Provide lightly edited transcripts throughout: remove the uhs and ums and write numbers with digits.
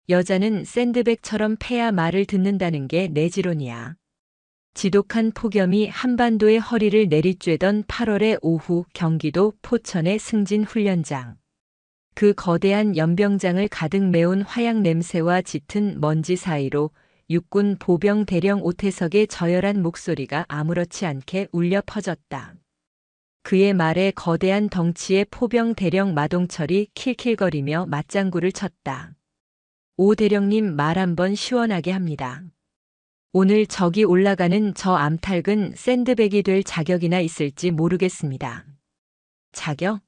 여자는 샌드백처럼 패야 말을 듣는다는 게 내 지론이야. 지독한 폭염이 한반도의 허리를 내리쬐던 8월의 오후 경기도 포천의 승진훈련장. 그 거대한 연병장을 가득 메운 화약 냄새와 짙은 먼지 사이로 육군 보병 대령 오태석의 저열한 목소리가 아무렇지 않게 울려 퍼졌다. 그의 말에 거대한 덩치의 포병 대령 마동철이 킬킬거리며 맞장구를 쳤다. 오 대령님, 말 한번 시원하게 합니다. 오늘 저기 올라가는 저 암탉은 샌드백이 될 자격이나 있을지 모르겠습니다. 자격?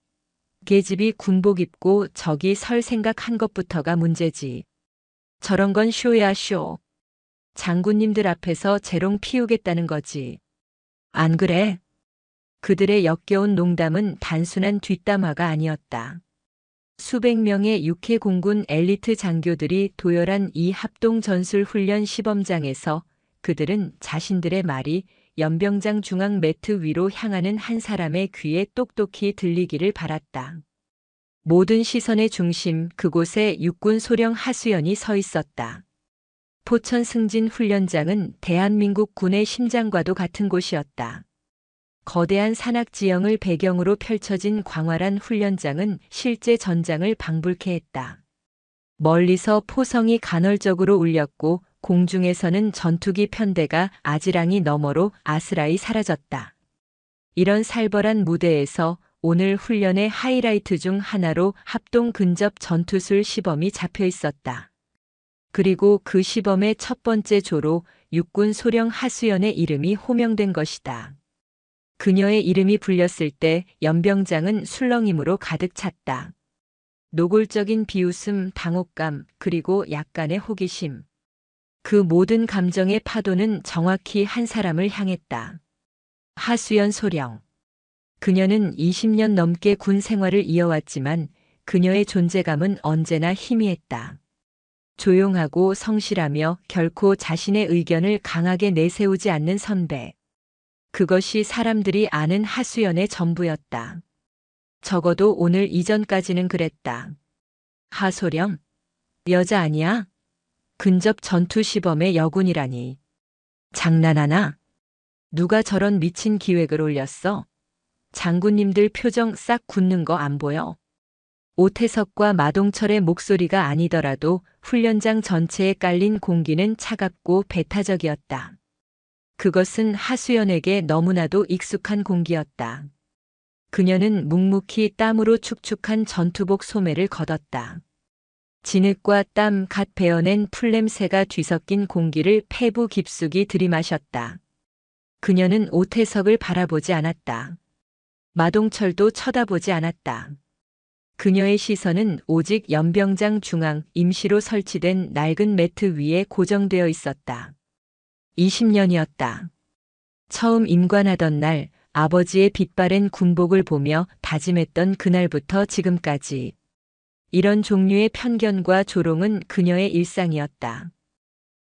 계집이 군복 입고 저기 설 생각한 것부터가 문제지. 저런 건 쇼야 쇼. 장군님들 앞에서 재롱 피우겠다는 거지. 안 그래? 그들의 역겨운 농담은 단순한 뒷담화가 아니었다. 수백 명의 육해공군 엘리트 장교들이 도열한 이 합동전술훈련 시범장에서 그들은 자신들의 말이 연병장 중앙 매트 위로 향하는 한 사람의 귀에 똑똑히 들리기를 바랐다. 모든 시선의 중심, 그곳에 육군 소령 하수연이 서 있었다. 포천 승진 훈련장은 대한민국 군의 심장과도 같은 곳이었다. 거대한 산악 지형을 배경으로 펼쳐진 광활한 훈련장은 실제 전장을 방불케 했다. 멀리서 포성이 간헐적으로 울렸고 공중에서는 전투기 편대가 아지랑이 너머로 아스라이 사라졌다. 이런 살벌한 무대에서 오늘 훈련의 하이라이트 중 하나로 합동 근접 전투술 시범이 잡혀 있었다. 그리고 그 시범의 첫 번째 조로 육군 소령 하수연의 이름이 호명된 것이다. 그녀의 이름이 불렸을 때 연병장은 술렁임으로 가득 찼다. 노골적인 비웃음, 당혹감, 그리고 약간의 호기심. 그 모든 감정의 파도는 정확히 한 사람을 향했다. 하수연 소령. 그녀는 20년 넘게 군 생활을 이어왔지만 그녀의 존재감은 언제나 희미했다. 조용하고 성실하며 결코 자신의 의견을 강하게 내세우지 않는 선배. 그것이 사람들이 아는 하수연의 전부였다. 적어도 오늘 이전까지는 그랬다. 하소령? 여자 아니야? 근접 전투 시범의 여군이라니. 장난하나? 누가 저런 미친 기획을 올렸어? 장군님들 표정 싹 굳는 거 안 보여? 오태석과 마동철의 목소리가 아니더라도 훈련장 전체에 깔린 공기는 차갑고 배타적이었다. 그것은 하수연에게 너무나도 익숙한 공기였다. 그녀는 묵묵히 땀으로 축축한 전투복 소매를 걷었다. 진흙과 땀 갓 베어낸 풀냄새가 뒤섞인 공기를 폐부 깊숙이 들이마셨다. 그녀는 오태석을 바라보지 않았다. 마동철도 쳐다보지 않았다. 그녀의 시선은 오직 연병장 중앙 임시로 설치된 낡은 매트 위에 고정되어 있었다. 20년이었다. 처음 임관하던 날 아버지의 빛바랜 군복을 보며 다짐했던 그날부터 지금까지. 이런 종류의 편견과 조롱은 그녀의 일상이었다.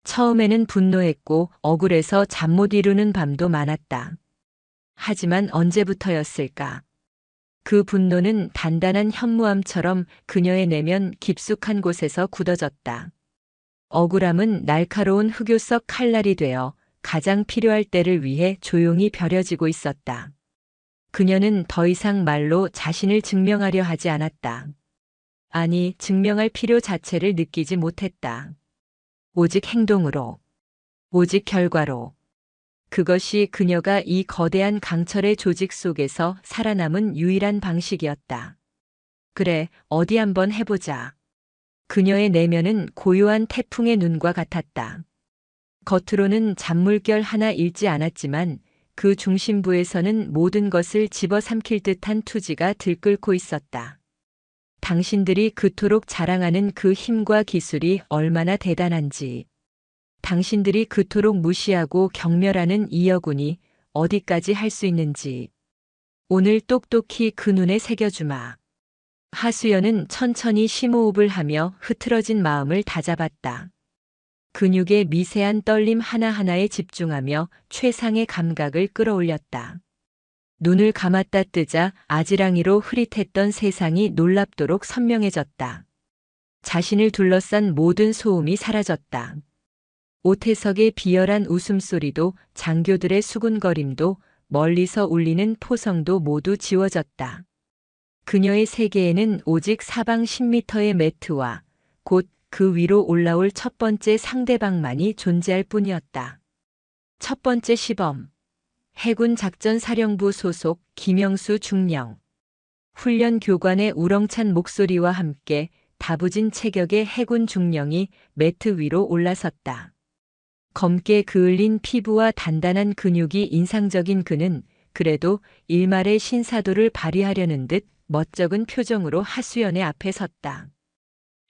처음에는 분노했고 억울해서 잠 못 이루는 밤도 많았다. 하지만 언제부터였을까? 그 분노는 단단한 현무암처럼 그녀의 내면 깊숙한 곳에서 굳어졌다. 억울함은 날카로운 흑요석 칼날이 되어 가장 필요할 때를 위해 조용히 벼려지고 있었다. 그녀는 더 이상 말로 자신을 증명하려 하지 않았다. 아니, 증명할 필요 자체를 느끼지 못했다. 오직 행동으로, 오직 결과로. 그것이 그녀가 이 거대한 강철의 조직 속에서 살아남은 유일한 방식이었다. 그래, 어디 한번 해보자. 그녀의 내면은 고요한 태풍의 눈과 같았다. 겉으로는 잔물결 하나 잃지 않았지만 그 중심부에서는 모든 것을 집어삼킬 듯한 투지가 들끓고 있었다. 당신들이 그토록 자랑하는 그 힘과 기술이 얼마나 대단한지, 당신들이 그토록 무시하고 경멸하는 이 여군이 어디까지 할 수 있는지, 오늘 똑똑히 그 눈에 새겨주마. 하수연은 천천히 심호흡을 하며 흐트러진 마음을 다잡았다. 근육의 미세한 떨림 하나하나에 집중하며 최상의 감각을 끌어올렸다. 눈을 감았다 뜨자 아지랑이로 흐릿했던 세상이 놀랍도록 선명해졌다. 자신을 둘러싼 모든 소음이 사라졌다. 오태석의 비열한 웃음소리도 장교들의 수군거림도 멀리서 울리는 포성도 모두 지워졌다. 그녀의 세계에는 오직 사방 10m의 매트와 곧 그 위로 올라올 첫 번째 상대방만이 존재할 뿐이었다. 첫 번째 시범. 해군 작전사령부 소속 김영수 중령. 훈련 교관의 우렁찬 목소리와 함께 다부진 체격의 해군 중령이 매트 위로 올라섰다. 검게 그을린 피부와 단단한 근육이 인상적인 그는 그래도 일말의 신사도를 발휘하려는 듯 멋쩍은 표정으로 하수연의 앞에 섰다.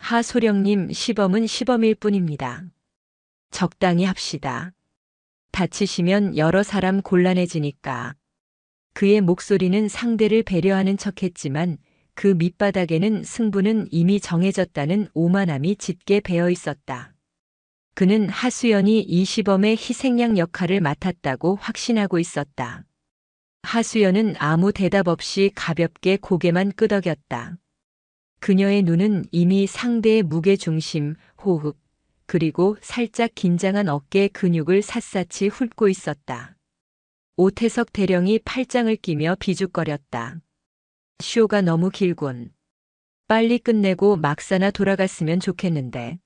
하소령님, 시범은 시범일 뿐입니다. 적당히 합시다. 다치시면 여러 사람 곤란해지니까. 그의 목소리는 상대를 배려하는 척했지만 그 밑바닥에는 승부는 이미 정해졌다는 오만함이 짙게 배어 있었다. 그는 하수연이 이 시범의 희생양 역할을 맡았다고 확신하고 있었다. 하수연은 아무 대답 없이 가볍게 고개만 끄덕였다. 그녀의 눈은 이미 상대의 무게중심, 호흡, 그리고 살짝 긴장한 어깨 근육을 샅샅이 훑고 있었다. 오태석 대령이 팔짱을 끼며 비죽거렸다. 쇼가 너무 길군. 빨리 끝내고 막사나 돌아갔으면 좋겠는데.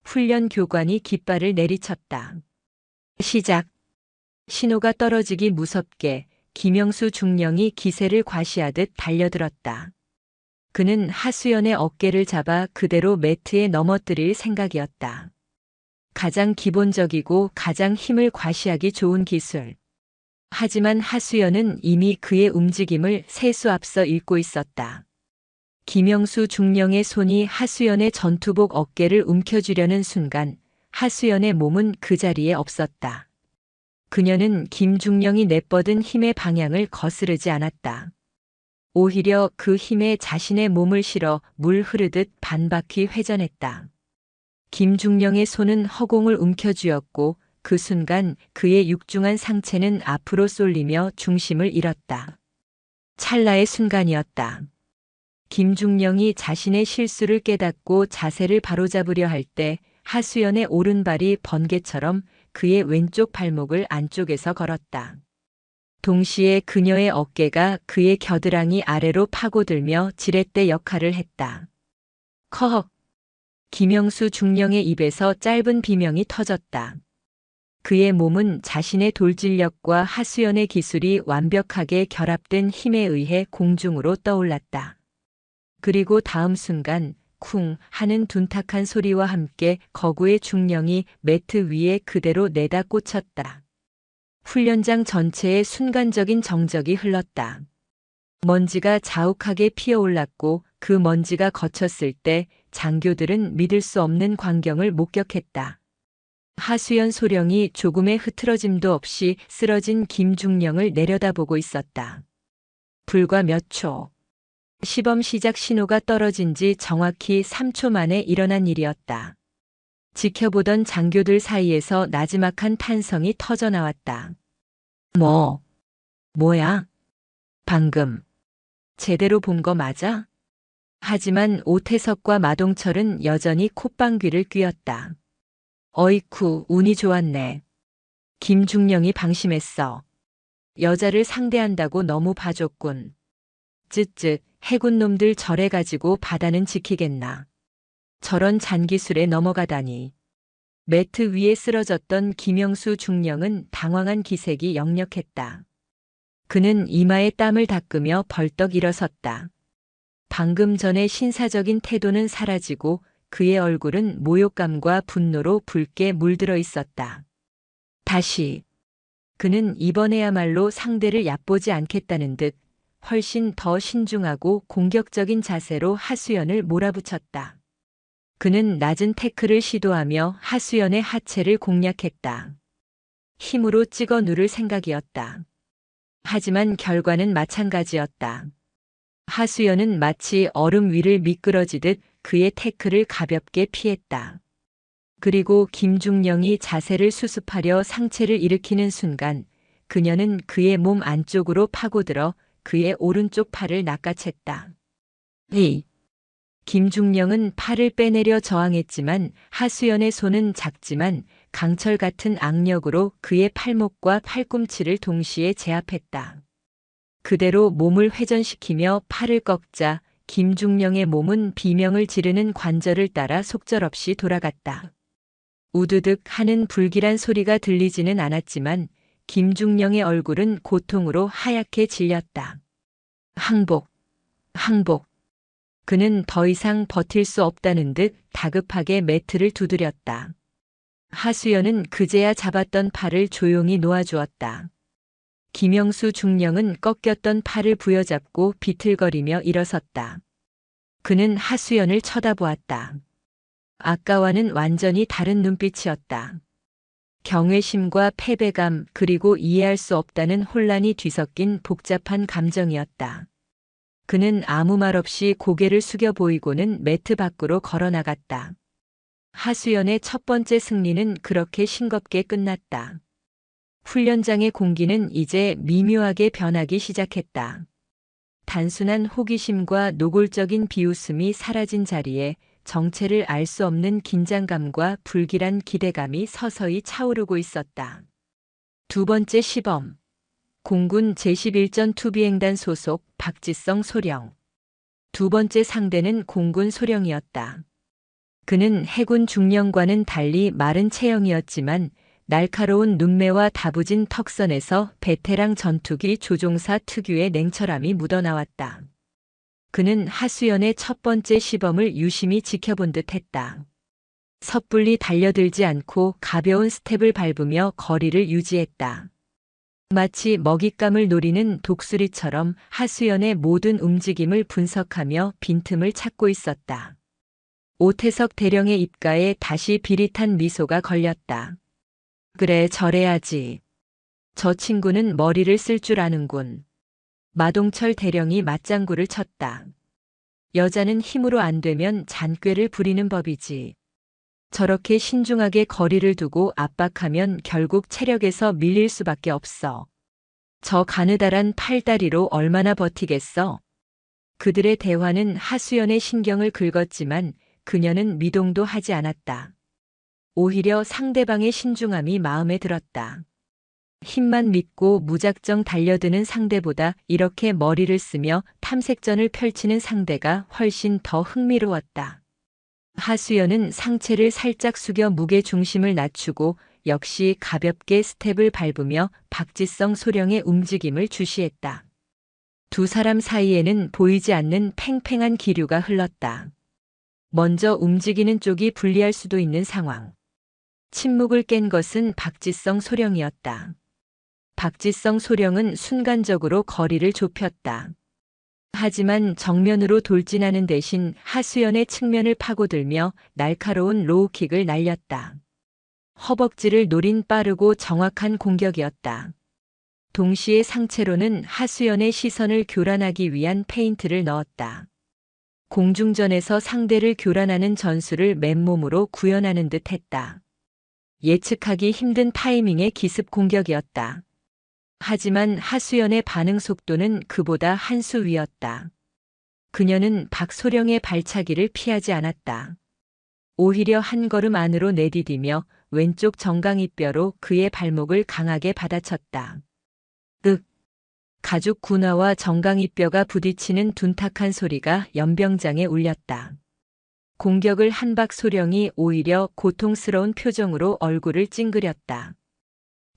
훈련 교관이 깃발을 내리쳤다. 시작. 신호가 떨어지기 무섭게 김영수 중령이 기세를 과시하듯 달려들었다. 그는 하수연의 어깨를 잡아 그대로 매트에 넘어뜨릴 생각이었다. 가장 기본적이고 가장 힘을 과시하기 좋은 기술. 하지만 하수연은 이미 그의 움직임을 세수 앞서 읽고 있었다. 김영수 중령의 손이 하수연의 전투복 어깨를 움켜쥐려는 순간 하수연의 몸은 그 자리에 없었다. 그녀는 김중령이 내뻗은 힘의 방향을 거스르지 않았다. 오히려 그 힘에 자신의 몸을 실어 물 흐르듯 반바퀴 회전했다. 김중령의 손은 허공을 움켜쥐었고 그 순간 그의 육중한 상체는 앞으로 쏠리며 중심을 잃었다. 찰나의 순간이었다. 김중령이 자신의 실수를 깨닫고 자세를 바로잡으려 할 때 하수연의 오른발이 번개처럼 그의 왼쪽 발목을 안쪽에서 걸었다. 동시에 그녀의 어깨가 그의 겨드랑이 아래로 파고들며 지렛대 역할을 했다. 커헉! 김영수 중령의 입에서 짧은 비명이 터졌다. 그의 몸은 자신의 돌진력과 하수연의 기술이 완벽하게 결합된 힘에 의해 공중으로 떠올랐다. 그리고 다음 순간 쿵 하는 둔탁한 소리와 함께 거구의 중령이 매트 위에 그대로 내다 꽂혔다. 훈련장 전체에 순간적인 정적이 흘렀다. 먼지가 자욱하게 피어올랐고 그 먼지가 거쳤을 때 장교들은 믿을 수 없는 광경을 목격했다. 하수연 소령이 조금의 흐트러짐도 없이 쓰러진 김중령을 내려다보고 있었다. 불과 몇 초. 시범 시작 신호가 떨어진 지 정확히 3초 만에 일어난 일이었다. 지켜보던 장교들 사이에서 나지막한 탄성이 터져나왔다. 뭐야? 방금. 제대로 본 거 맞아? 하지만 오태석과 마동철은 여전히 콧방귀를 뀌었다. 어이쿠, 운이 좋았네. 김중령이 방심했어. 여자를 상대한다고 너무 봐줬군. 쯧쯧, 해군놈들 저래가지고 바다는 지키겠나. 저런 잔기술에 넘어가다니. 매트 위에 쓰러졌던 김영수 중령은 당황한 기색이 역력했다. 그는 이마에 땀을 닦으며 벌떡 일어섰다. 방금 전의 신사적인 태도는 사라지고 그의 얼굴은 모욕감과 분노로 붉게 물들어 있었다. 다시. 그는 이번에야말로 상대를 얕보지 않겠다는 듯 훨씬 더 신중하고 공격적인 자세로 하수연을 몰아붙였다. 그는 낮은 태클을 시도하며 하수연의 하체를 공략했다. 힘으로 찍어 누를 생각이었다. 하지만 결과는 마찬가지였다. 하수연은 마치 얼음 위를 미끄러지듯 그의 태클을 가볍게 피했다. 그리고 김중령이 자세를 수습하려 상체를 일으키는 순간 그녀는 그의 몸 안쪽으로 파고들어 그의 오른쪽 팔을 낚아챘다. 에이! 김중령은 팔을 빼내려 저항했지만 하수연의 손은 작지만 강철 같은 악력으로 그의 팔목과 팔꿈치를 동시에 제압했다. 그대로 몸을 회전시키며 팔을 꺾자 김중령의 몸은 비명을 지르는 관절을 따라 속절없이 돌아갔다. 우드득 하는 불길한 소리가 들리지는 않았지만 김중령의 얼굴은 고통으로 하얗게 질렸다. 항복, 항복. 그는 더 이상 버틸 수 없다는 듯 다급하게 매트를 두드렸다. 하수연은 그제야 잡았던 팔을 조용히 놓아주었다. 김영수 중령은 꺾였던 팔을 부여잡고 비틀거리며 일어섰다. 그는 하수연을 쳐다보았다. 아까와는 완전히 다른 눈빛이었다. 경외심과 패배감 그리고 이해할 수 없다는 혼란이 뒤섞인 복잡한 감정이었다. 그는 아무 말 없이 고개를 숙여 보이고는 매트 밖으로 걸어나갔다. 하수연의 첫 번째 승리는 그렇게 싱겁게 끝났다. 훈련장의 공기는 이제 미묘하게 변하기 시작했다. 단순한 호기심과 노골적인 비웃음이 사라진 자리에 정체를 알 수 없는 긴장감과 불길한 기대감이 서서히 차오르고 있었다. 두 번째 시범. 공군 제11전 투비행단 소속 박지성 소령. 두 번째 상대는 공군 소령이었다. 그는 해군 중령과는 달리 마른 체형이었지만 날카로운 눈매와 다부진 턱선에서 베테랑 전투기 조종사 특유의 냉철함이 묻어나왔다. 그는 하수연의 첫 번째 시범을 유심히 지켜본 듯 했다. 섣불리 달려들지 않고 가벼운 스텝을 밟으며 거리를 유지했다. 마치 먹잇감을 노리는 독수리처럼 하수연의 모든 움직임을 분석하며 빈틈을 찾고 있었다. 오태석 대령의 입가에 다시 비릿한 미소가 걸렸다. 그래, 저래야지. 저 친구는 머리를 쓸 줄 아는군. 마동철 대령이 맞장구를 쳤다. 여자는 힘으로 안 되면 잔꾀를 부리는 법이지. 저렇게 신중하게 거리를 두고 압박하면 결국 체력에서 밀릴 수밖에 없어. 저 가느다란 팔다리로 얼마나 버티겠어? 그들의 대화는 하수연의 신경을 긁었지만 그녀는 미동도 하지 않았다. 오히려 상대방의 신중함이 마음에 들었다. 힘만 믿고 무작정 달려드는 상대보다 이렇게 머리를 쓰며 탐색전을 펼치는 상대가 훨씬 더 흥미로웠다. 하수연은 상체를 살짝 숙여 무게 중심을 낮추고 역시 가볍게 스텝을 밟으며 박지성 소령의 움직임을 주시했다. 두 사람 사이에는 보이지 않는 팽팽한 기류가 흘렀다. 먼저 움직이는 쪽이 불리할 수도 있는 상황. 침묵을 깬 것은 박지성 소령이었다. 박지성 소령은 순간적으로 거리를 좁혔다. 하지만 정면으로 돌진하는 대신 하수연의 측면을 파고들며 날카로운 로우킥을 날렸다. 허벅지를 노린 빠르고 정확한 공격이었다. 동시에 상체로는 하수연의 시선을 교란하기 위한 페인트를 넣었다. 공중전에서 상대를 교란하는 전술을 맨몸으로 구현하는 듯 했다. 예측하기 힘든 타이밍의 기습 공격이었다. 하지만 하수연의 반응 속도는 그보다 한 수 위였다. 그녀는 박소령의 발차기를 피하지 않았다. 오히려 한 걸음 안으로 내디디며 왼쪽 정강이뼈로 그의 발목을 강하게 받아쳤다. 윽! 가죽 군화와 정강이뼈가 부딪히는 둔탁한 소리가 연병장에 울렸다. 공격을 한 박소령이 오히려 고통스러운 표정으로 얼굴을 찡그렸다.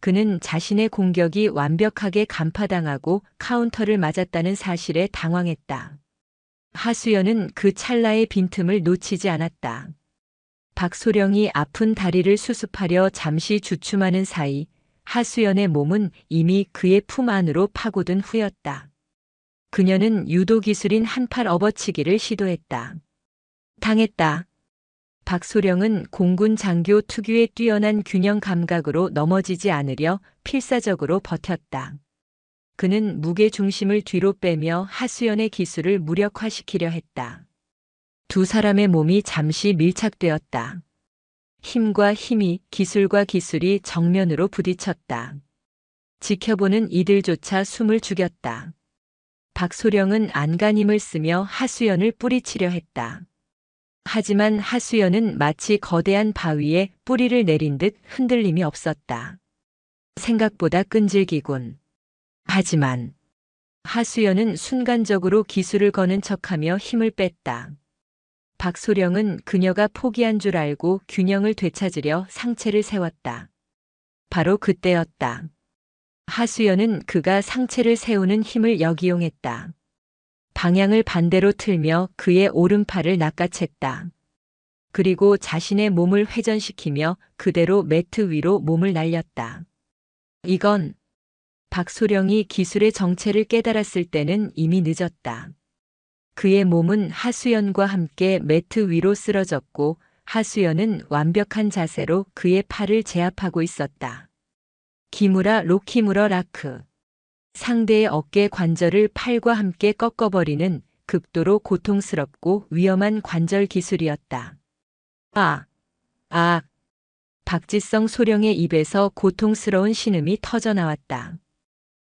그는 자신의 공격이 완벽하게 간파당하고 카운터를 맞았다는 사실에 당황했다. 하수연은 그 찰나의 빈틈을 놓치지 않았다. 박소령이 아픈 다리를 수습하려 잠시 주춤하는 사이 하수연의 몸은 이미 그의 품 안으로 파고든 후였다. 그녀는 유도 기술인 한팔 업어치기를 시도했다. 당했다. 박소령은 공군 장교 특유의 뛰어난 균형 감각으로 넘어지지 않으려 필사적으로 버텼다. 그는 무게 중심을 뒤로 빼며 하수연의 기술을 무력화시키려 했다. 두 사람의 몸이 잠시 밀착되었다. 힘과 힘이, 기술과 기술이 정면으로 부딪혔다. 지켜보는 이들조차 숨을 죽였다. 박소령은 안간힘을 쓰며 하수연을 뿌리치려 했다. 하지만 하수연은 마치 거대한 바위에 뿌리를 내린 듯 흔들림이 없었다. 생각보다 끈질기군. 하지만 하수연은 순간적으로 기술을 거는 척하며 힘을 뺐다. 박소령은 그녀가 포기한 줄 알고 균형을 되찾으려 상체를 세웠다. 바로 그때였다. 하수연은 그가 상체를 세우는 힘을 역이용했다. 방향을 반대로 틀며 그의 오른팔을 낚아챘다. 그리고 자신의 몸을 회전시키며 그대로 매트 위로 몸을 날렸다. 이건 박소령이 기술의 정체를 깨달았을 때는 이미 늦었다. 그의 몸은 하수연과 함께 매트 위로 쓰러졌고 하수연은 완벽한 자세로 그의 팔을 제압하고 있었다. 기무라 로키무러 라크. 상대의 어깨 관절을 팔과 함께 꺾어버리는 극도로 고통스럽고 위험한 관절 기술이었다. 아! 박지성 소령의 입에서 고통스러운 신음이 터져나왔다.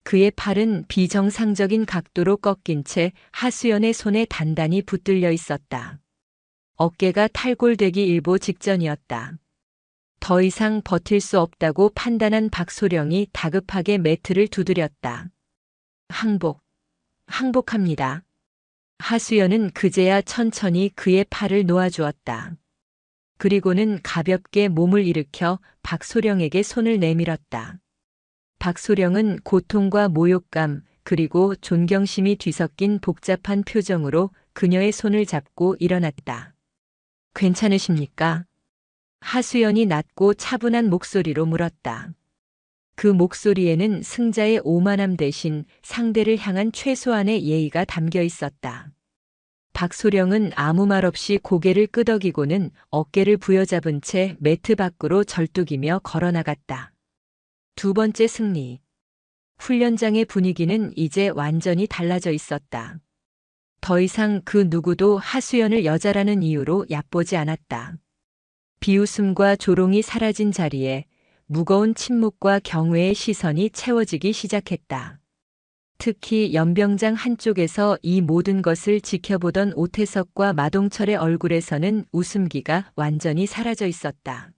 그의 팔은 비정상적인 각도로 꺾인 채 하수연의 손에 단단히 붙들려 있었다. 어깨가 탈골되기 일보 직전이었다. 더 이상 버틸 수 없다고 판단한 박소령이 다급하게 매트를 두드렸다. 항복합니다. 하수연은 그제야 천천히 그의 팔을 놓아주었다. 그리고는 가볍게 몸을 일으켜 박소령에게 손을 내밀었다. 박소령은 고통과 모욕감 그리고 존경심이 뒤섞인 복잡한 표정으로 그녀의 손을 잡고 일어났다. 괜찮으십니까? 하수연이 낮고 차분한 목소리로 물었다. 그 목소리에는 승자의 오만함 대신 상대를 향한 최소한의 예의가 담겨 있었다. 박소령은 아무 말 없이 고개를 끄덕이고는 어깨를 부여잡은 채 매트 밖으로 절뚝이며 걸어나갔다. 두 번째 승리. 훈련장의 분위기는 이제 완전히 달라져 있었다. 더 이상 그 누구도 하수연을 여자라는 이유로 얕보지 않았다. 비웃음과 조롱이 사라진 자리에 무거운 침묵과 경외의 시선이 채워지기 시작했다. 특히 연병장 한쪽에서 이 모든 것을 지켜보던 오태석과 마동철의 얼굴에서는 웃음기가 완전히 사라져 있었다.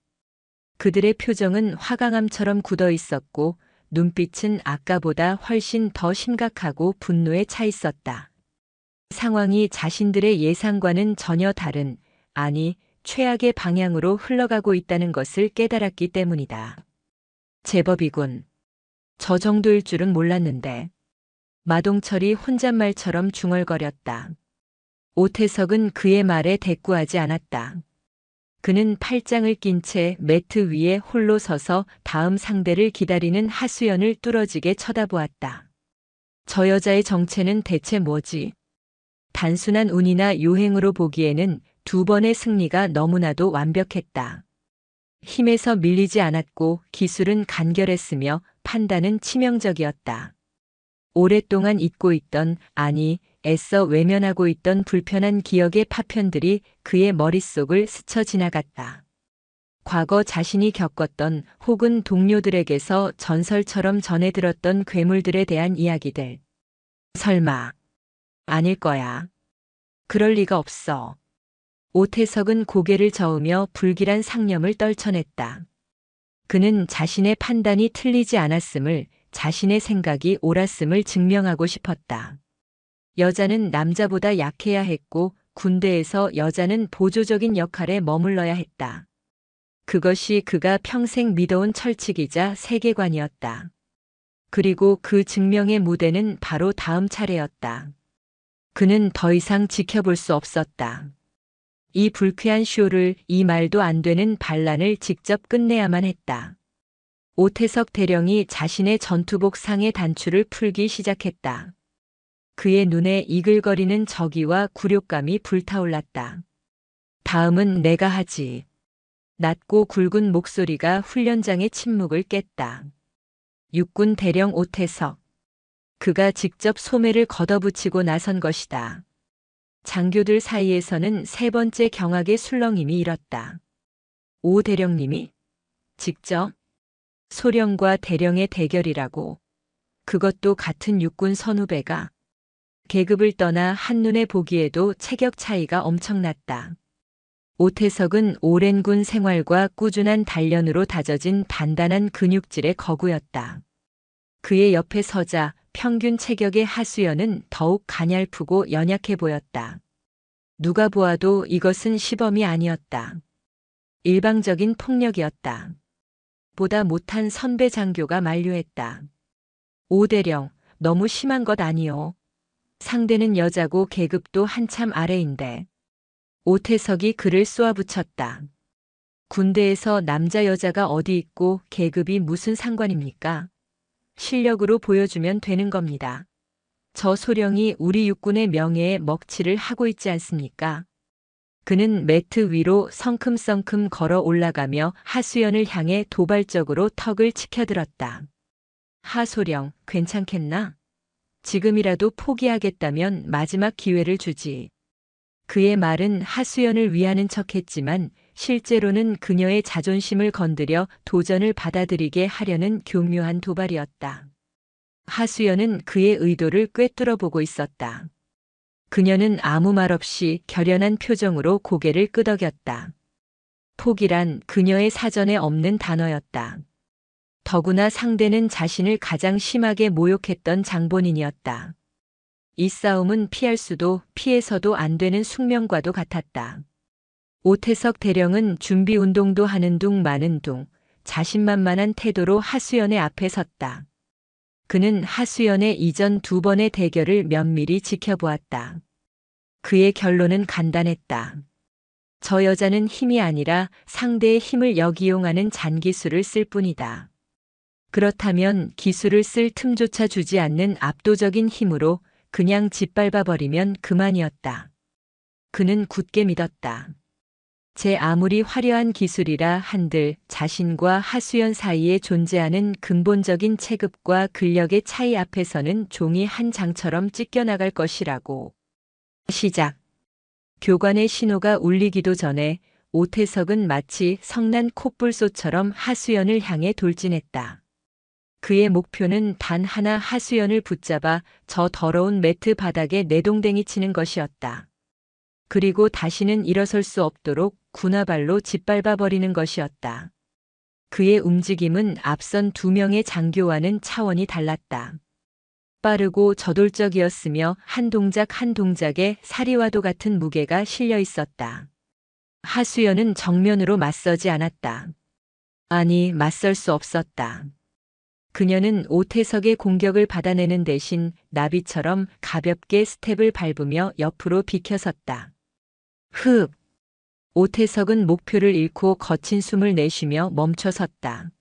그들의 표정은 화강암처럼 굳어 있었고 눈빛은 아까보다 훨씬 더 심각하고 분노에 차 있었다. 상황이 자신들의 예상과는 전혀 다른, 아니, 최악의 방향으로 흘러가고 있다는 것을 깨달았기 때문이다. 제법이군. 저 정도일 줄은 몰랐는데. 마동철이 혼잣말처럼 중얼거렸다. 오태석은 그의 말에 대꾸하지 않았다. 그는 팔짱을 낀 채 매트 위에 홀로 서서 다음 상대를 기다리는 하수연을 뚫어지게 쳐다보았다. 저 여자의 정체는 대체 뭐지? 단순한 운이나 요행으로 보기에는 두 번의 승리가 너무나도 완벽했다. 힘에서 밀리지 않았고 기술은 간결했으며 판단은 치명적이었다. 오랫동안 잊고 있던, 아니, 애써 외면하고 있던 불편한 기억의 파편들이 그의 머릿속을 스쳐 지나갔다. 과거 자신이 겪었던 혹은 동료들에게서 전설처럼 전해 들었던 괴물들에 대한 이야기들. 설마, 아닐 거야. 그럴 리가 없어. 오태석은 고개를 저으며 불길한 상념을 떨쳐냈다. 그는 자신의 판단이 틀리지 않았음을, 자신의 생각이 옳았음을 증명하고 싶었다. 여자는 남자보다 약해야 했고 군대에서 여자는 보조적인 역할에 머물러야 했다. 그것이 그가 평생 믿어온 철칙이자 세계관이었다. 그리고 그 증명의 무대는 바로 다음 차례였다. 그는 더 이상 지켜볼 수 없었다. 이 불쾌한 쇼를, 이 말도 안 되는 반란을 직접 끝내야만 했다. 오태석 대령이 자신의 전투복 상의 단추를 풀기 시작했다. 그의 눈에 이글거리는 적의와 굴욕감이 불타올랐다. 다음은 내가 하지. 낮고 굵은 목소리가 훈련장의 침묵을 깼다. 육군 대령 오태석. 그가 직접 소매를 걷어붙이고 나선 것이다. 장교들 사이에서는 세 번째 경악의 술렁임이 일었다. 오 대령님이? 직접? 소령과 대령의 대결이라고. 그것도 같은 육군 선후배가. 계급을 떠나 한눈에 보기에도 체격 차이가 엄청났다. 오태석은 오랜 군 생활과 꾸준한 단련으로 다져진 단단한 근육질의 거구였다. 그의 옆에 서자 평균 체격의 하수연은 더욱 가냘프고 연약해 보였다. 누가 보아도 이것은 시범이 아니었다. 일방적인 폭력이었다. 보다 못한 선배 장교가 만류했다. 오대령, 너무 심한 것 아니오. 상대는 여자고 계급도 한참 아래인데. 오태석이 그를 쏘아붙였다. 군대에서 남자 여자가 어디 있고 계급이 무슨 상관입니까? 실력으로 보여주면 되는 겁니다. 저 소령이 우리 육군의 명예에 먹칠을 하고 있지 않습니까? 그는 매트 위로 성큼성큼 걸어 올라가며 하수연을 향해 도발적으로 턱을 치켜들었다. 하소령, 괜찮겠나? 지금이라도 포기하겠다면 마지막 기회를 주지. 그의 말은 하수연을 위하는 척했지만 실제로는 그녀의 자존심을 건드려 도전을 받아들이게 하려는 교묘한 도발이었다. 하수연은 그의 의도를 꿰뚫어 보고 있었다. 그녀는 아무 말 없이 결연한 표정으로 고개를 끄덕였다. 포기란 그녀의 사전에 없는 단어였다. 더구나 상대는 자신을 가장 심하게 모욕했던 장본인이었다. 이 싸움은 피할 수도 피해서도 안 되는 숙명과도 같았다. 오태석 대령은 준비 운동도 하는 둥 마는 둥 자신만만한 태도로 하수연의 앞에 섰다. 그는 하수연의 이전 2번의 대결을 면밀히 지켜보았다. 그의 결론은 간단했다. 저 여자는 힘이 아니라 상대의 힘을 역이용하는 잔기술을 쓸 뿐이다. 그렇다면 기술을 쓸 틈조차 주지 않는 압도적인 힘으로 그냥 짓밟아버리면 그만이었다. 그는 굳게 믿었다. 제 아무리 화려한 기술이라 한들 자신과 하수연 사이에 존재하는 근본적인 체급과 근력의 차이 앞에서는 종이 한 장처럼 찢겨나갈 것이라고. 시작. 교관의 신호가 울리기도 전에 오태석은 마치 성난 콧불소처럼 하수연을 향해 돌진했다. 그의 목표는 단 하나 하수연을 붙잡아 저 더러운 매트 바닥에 내동댕이 치는 것이었다. 그리고 다시는 일어설 수 없도록 군화발로 짓밟아 버리는 것이었다. 그의 움직임은 앞선 2명의 장교와는 차원이 달랐다. 빠르고 저돌적이었으며 한 동작 한 동작에 사리와도 같은 무게가 실려 있었다. 하수연은 정면으로 맞서지 않았다. 아니, 맞설 수 없었다. 그녀는 오태석의 공격을 받아내는 대신 나비처럼 가볍게 스텝을 밟으며 옆으로 비켜섰다. 흡! 오태석은 목표를 잃고 거친 숨을 내쉬며 멈춰섰다.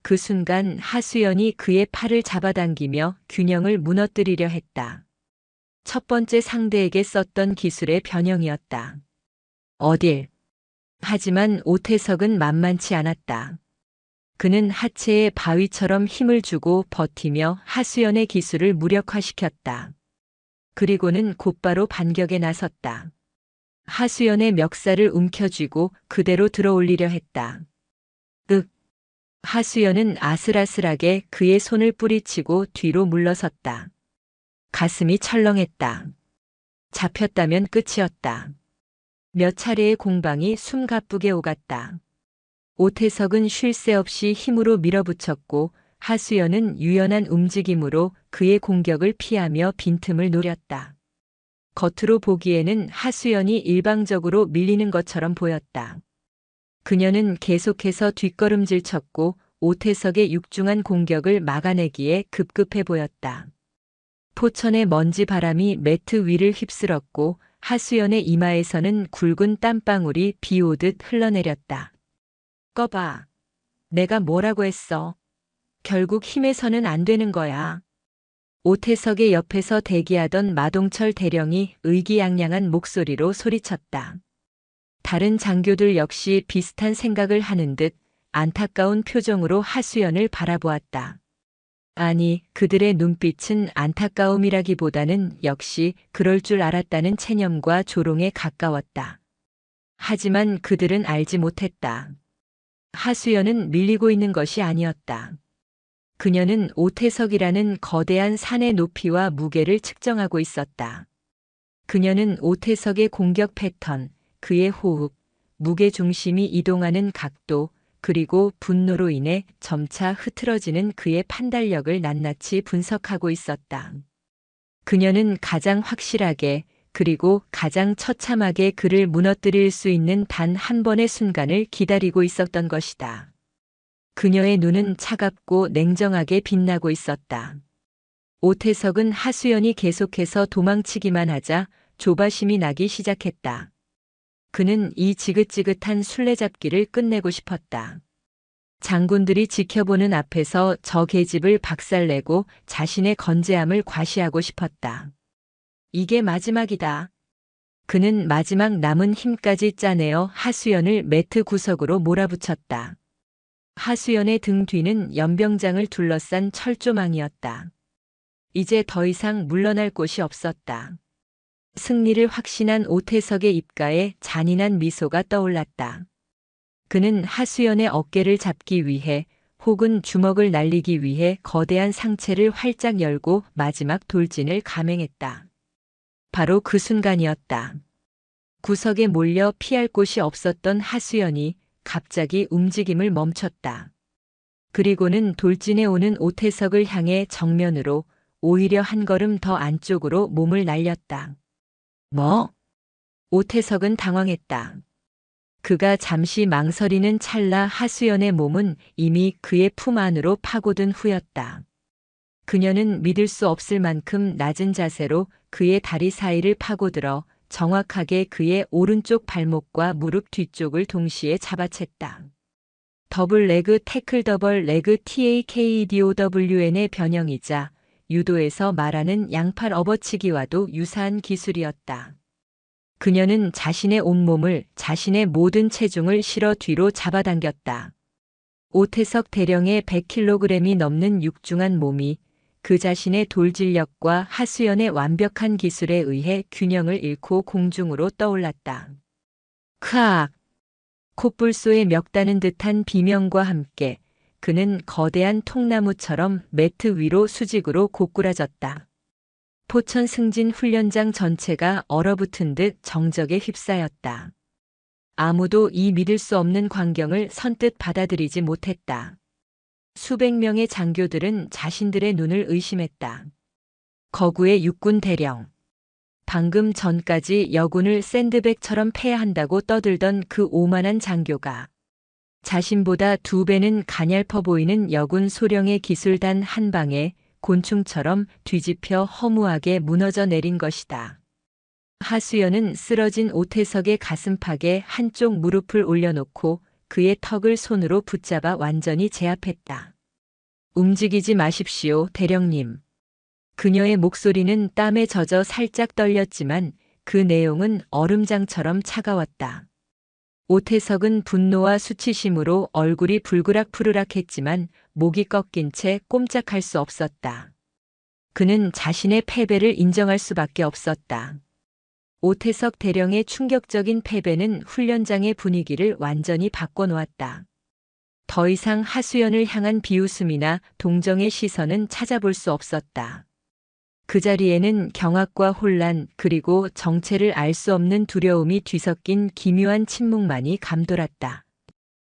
그 순간 하수연이 그의 팔을 잡아당기며 균형을 무너뜨리려 했다. 첫 번째 상대에게 썼던 기술의 변형이었다. 어딜? 하지만 오태석은 만만치 않았다. 그는 하체에 바위처럼 힘을 주고 버티며 하수연의 기술을 무력화시켰다. 그리고는 곧바로 반격에 나섰다. 하수연의 멱살을 움켜쥐고 그대로 들어올리려 했다. 윽! 하수연은 아슬아슬하게 그의 손을 뿌리치고 뒤로 물러섰다. 가슴이 철렁했다. 잡혔다면 끝이었다. 몇 차례의 공방이 숨가쁘게 오갔다. 오태석은 쉴 새 없이 힘으로 밀어붙였고 하수연은 유연한 움직임으로 그의 공격을 피하며 빈틈을 노렸다. 겉으로 보기에는 하수연이 일방적으로 밀리는 것처럼 보였다. 그녀는 계속해서 뒷걸음질 쳤고 오태석의 육중한 공격을 막아내기에 급급해 보였다. 포천의 먼지 바람이 매트 위를 휩쓸었고 하수연의 이마에서는 굵은 땀방울이 비 오듯 흘러내렸다. 꺼봐. 내가 뭐라고 했어. 결국 힘에서는 안 되는 거야. 오태석의 옆에서 대기하던 마동철 대령이 의기양양한 목소리로 소리쳤다. 다른 장교들 역시 비슷한 생각을 하는 듯 안타까운 표정으로 하수연을 바라보았다. 아니, 그들의 눈빛은 안타까움이라기보다는 역시 그럴 줄 알았다는 체념과 조롱에 가까웠다. 하지만 그들은 알지 못했다. 하수연은 밀리고 있는 것이 아니었다. 그녀는 오태석이라는 거대한 산의 높이와 무게를 측정하고 있었다. 그녀는 오태석의 공격 패턴, 그의 호흡, 무게 중심이 이동하는 각도, 그리고 분노로 인해 점차 흐트러지는 그의 판단력을 낱낱이 분석하고 있었다. 그녀는 가장 확실하게, 그리고 가장 처참하게 그를 무너뜨릴 수 있는 단 한 번의 순간을 기다리고 있었던 것이다. 그녀의 눈은 차갑고 냉정하게 빛나고 있었다. 오태석은 하수연이 계속해서 도망치기만 하자 조바심이 나기 시작했다. 그는 이 지긋지긋한 술래잡기를 끝내고 싶었다. 장군들이 지켜보는 앞에서 저 계집을 박살내고 자신의 건재함을 과시하고 싶었다. 이게 마지막이다. 그는 마지막 남은 힘까지 짜내어 하수연을 매트 구석으로 몰아붙였다. 하수연의 등 뒤는 연병장을 둘러싼 철조망이었다. 이제 더 이상 물러날 곳이 없었다. 승리를 확신한 오태석의 입가에 잔인한 미소가 떠올랐다. 그는 하수연의 어깨를 잡기 위해 혹은 주먹을 날리기 위해 거대한 상체를 활짝 열고 마지막 돌진을 감행했다. 바로 그 순간이었다. 구석에 몰려 피할 곳이 없었던 하수연이 갑자기 움직임을 멈췄다. 그리고는 돌진해 오는 오태석을 향해 정면으로, 오히려 한 걸음 더 안쪽으로 몸을 날렸다. 뭐? 오태석은 당황했다. 그가 잠시 망설이는 찰나 하수연의 몸은 이미 그의 품 안으로 파고든 후였다. 그녀는 믿을 수 없을 만큼 낮은 자세로 그의 다리 사이를 파고들어 정확하게 그의 오른쪽 발목과 무릎 뒤쪽을 동시에 잡아챘다. 더블 레그 태클 더블 레그 TAKDOWN의 변형이자 유도에서 말하는 양팔 업어치기와도 유사한 기술이었다. 그녀는 자신의 온몸을, 자신의 모든 체중을 실어 뒤로 잡아당겼다. 오태석 대령의 100kg이 넘는 육중한 몸이 그 자신의 돌진력과 하수연의 완벽한 기술에 의해 균형을 잃고 공중으로 떠올랐다. 크악! 콧불소에 멱다는 듯한 비명과 함께 그는 거대한 통나무처럼 매트 위로 수직으로 고꾸라졌다. 포천 승진 훈련장 전체가 얼어붙은 듯 정적에 휩싸였다. 아무도 이 믿을 수 없는 광경을 선뜻 받아들이지 못했다. 수백 명의 장교들은 자신들의 눈을 의심했다. 거구의 육군 대령. 방금 전까지 여군을 샌드백처럼 패한다고 떠들던 그 오만한 장교가 자신보다 2배는 가냘퍼 보이는 여군 소령의 기술단 한 방에 곤충처럼 뒤집혀 허무하게 무너져 내린 것이다. 하수연은 쓰러진 오태석의 가슴팍에 한쪽 무릎을 올려놓고 그의 턱을 손으로 붙잡아 완전히 제압했다. 움직이지 마십시오, 대령님. 그녀의 목소리는 땀에 젖어 살짝 떨렸지만 그 내용은 얼음장처럼 차가웠다. 오태석은 분노와 수치심으로 얼굴이 불그락푸르락했지만 목이 꺾인 채 꼼짝할 수 없었다. 그는 자신의 패배를 인정할 수밖에 없었다. 오태석 대령의 충격적인 패배는 훈련장의 분위기를 완전히 바꿔놓았다. 더 이상 하수연을 향한 비웃음이나 동정의 시선은 찾아볼 수 없었다. 그 자리에는 경악과 혼란, 그리고 정체를 알 수 없는 두려움이 뒤섞인 기묘한 침묵만이 감돌았다.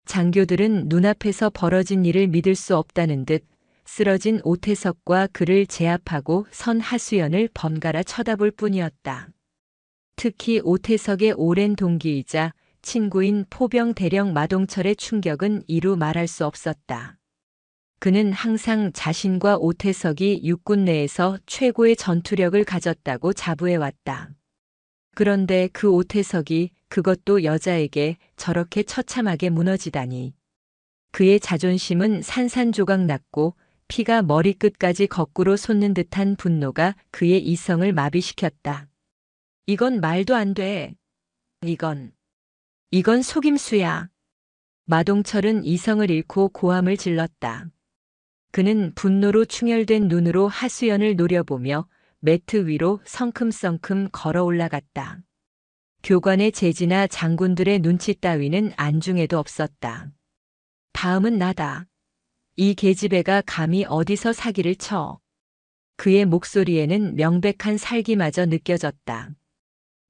장교들은 눈앞에서 벌어진 일을 믿을 수 없다는 듯 쓰러진 오태석과 그를 제압하고 선 하수연을 번갈아 쳐다볼 뿐이었다. 특히 오태석의 오랜 동기이자 친구인 포병 대령 마동철의 충격은 이루 말할 수 없었다. 그는 항상 자신과 오태석이 육군 내에서 최고의 전투력을 가졌다고 자부해왔다. 그런데 그 오태석이, 그것도 여자에게 저렇게 처참하게 무너지다니. 그의 자존심은 산산조각 났고 피가 머리끝까지 거꾸로 솟는 듯한 분노가 그의 이성을 마비시켰다. 이건 말도 안 돼. 이건 속임수야. 마동철은 이성을 잃고 고함을 질렀다. 그는 분노로 충혈된 눈으로 하수연을 노려보며 매트 위로 성큼성큼 걸어 올라갔다. 교관의 제지나 장군들의 눈치 따위는 안중에도 없었다. 다음은 나다. 이 계집애가 감히 어디서 사기를 쳐. 그의 목소리에는 명백한 살기마저 느껴졌다.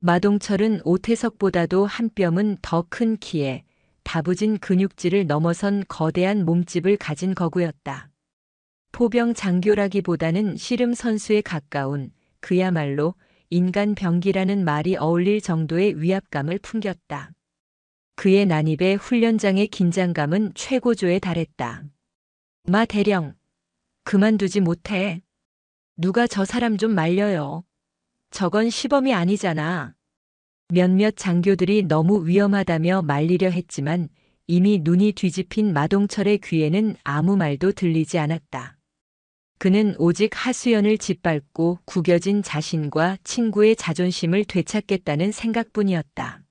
마동철은 오태석보다도 한 뼘은 더 큰 키에 다부진 근육질을 넘어선 거대한 몸집을 가진 거구였다. 포병 장교라기보다는 씨름 선수에 가까운 그야말로 인간 병기라는 말이 어울릴 정도의 위압감을 풍겼다. 그의 난입에 훈련장의 긴장감은 최고조에 달했다. 마 대령, 그만두지 못해. 누가 저 사람 좀 말려요. 저건 시범이 아니잖아. 몇몇 장교들이 너무 위험하다며 말리려 했지만 이미 눈이 뒤집힌 마동철의 귀에는 아무 말도 들리지 않았다. 그는 오직 하수연을 짓밟고 구겨진 자신과 친구의 자존심을 되찾겠다는 생각뿐이었다.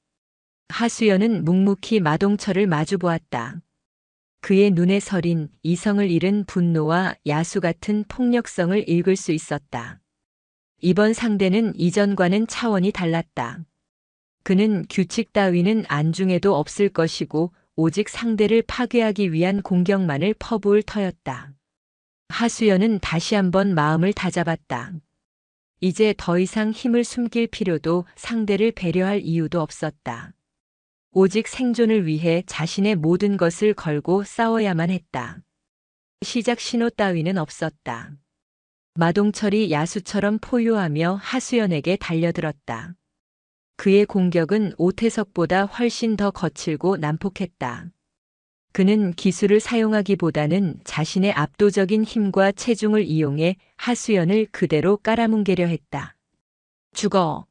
하수연은 묵묵히 마동철을 마주보았다. 그의 눈에 서린 이성을 잃은 분노와 야수 같은 폭력성을 읽을 수 있었다. 이번 상대는 이전과는 차원이 달랐다. 그는 규칙 따위는 안중에도 없을 것이고 오직 상대를 파괴하기 위한 공격만을 퍼부을 터였다. 하수연은 다시 한번 마음을 다잡았다. 이제 더 이상 힘을 숨길 필요도 상대를 배려할 이유도 없었다. 오직 생존을 위해 자신의 모든 것을 걸고 싸워야만 했다. 시작 신호 따위는 없었다. 마동철이 야수처럼 포효하며 하수연에게 달려들었다. 그의 공격은 오태석보다 훨씬 더 거칠고 난폭했다. 그는 기술을 사용하기보다는 자신의 압도적인 힘과 체중을 이용해 하수연을 그대로 깔아뭉개려 했다. 죽어!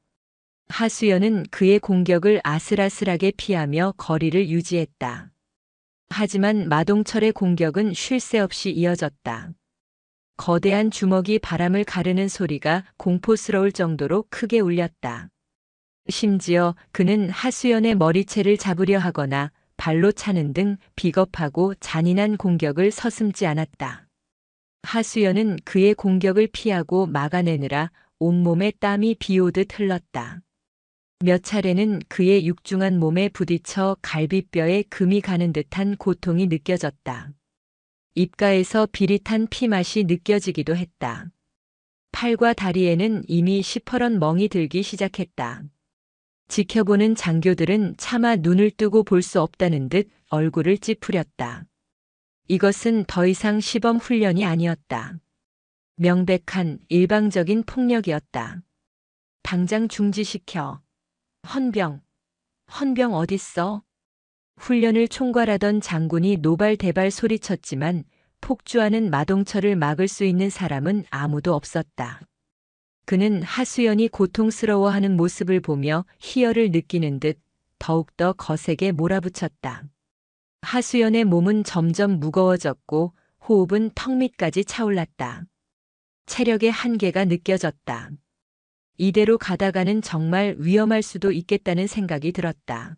하수연은 그의 공격을 아슬아슬하게 피하며 거리를 유지했다. 하지만 마동철의 공격은 쉴 새 없이 이어졌다. 거대한 주먹이 바람을 가르는 소리가 공포스러울 정도로 크게 울렸다. 심지어 그는 하수연의 머리채를 잡으려 하거나 발로 차는 등 비겁하고 잔인한 공격을 서슴지 않았다. 하수연은 그의 공격을 피하고 막아내느라 온몸에 땀이 비오듯 흘렀다. 몇 차례는 그의 육중한 몸에 부딪혀 갈비뼈에 금이 가는 듯한 고통이 느껴졌다. 입가에서 비릿한 피맛이 느껴지기도 했다. 팔과 다리에는 이미 시퍼런 멍이 들기 시작했다. 지켜보는 장교들은 차마 눈을 뜨고 볼 수 없다는 듯 얼굴을 찌푸렸다. 이것은 더 이상 시범 훈련이 아니었다. 명백한 일방적인 폭력이었다. 당장 중지시켜. 헌병 어딨어? 훈련을 총괄하던 장군이 노발대발 소리쳤지만 폭주하는 마동철을 막을 수 있는 사람은 아무도 없었다. 그는 하수연이 고통스러워하는 모습을 보며 희열을 느끼는 듯 더욱더 거세게 몰아붙였다. 하수연의 몸은 점점 무거워졌고 호흡은 턱 밑까지 차올랐다. 체력의 한계가 느껴졌다. 이대로 가다가는 정말 위험할 수도 있겠다는 생각이 들었다.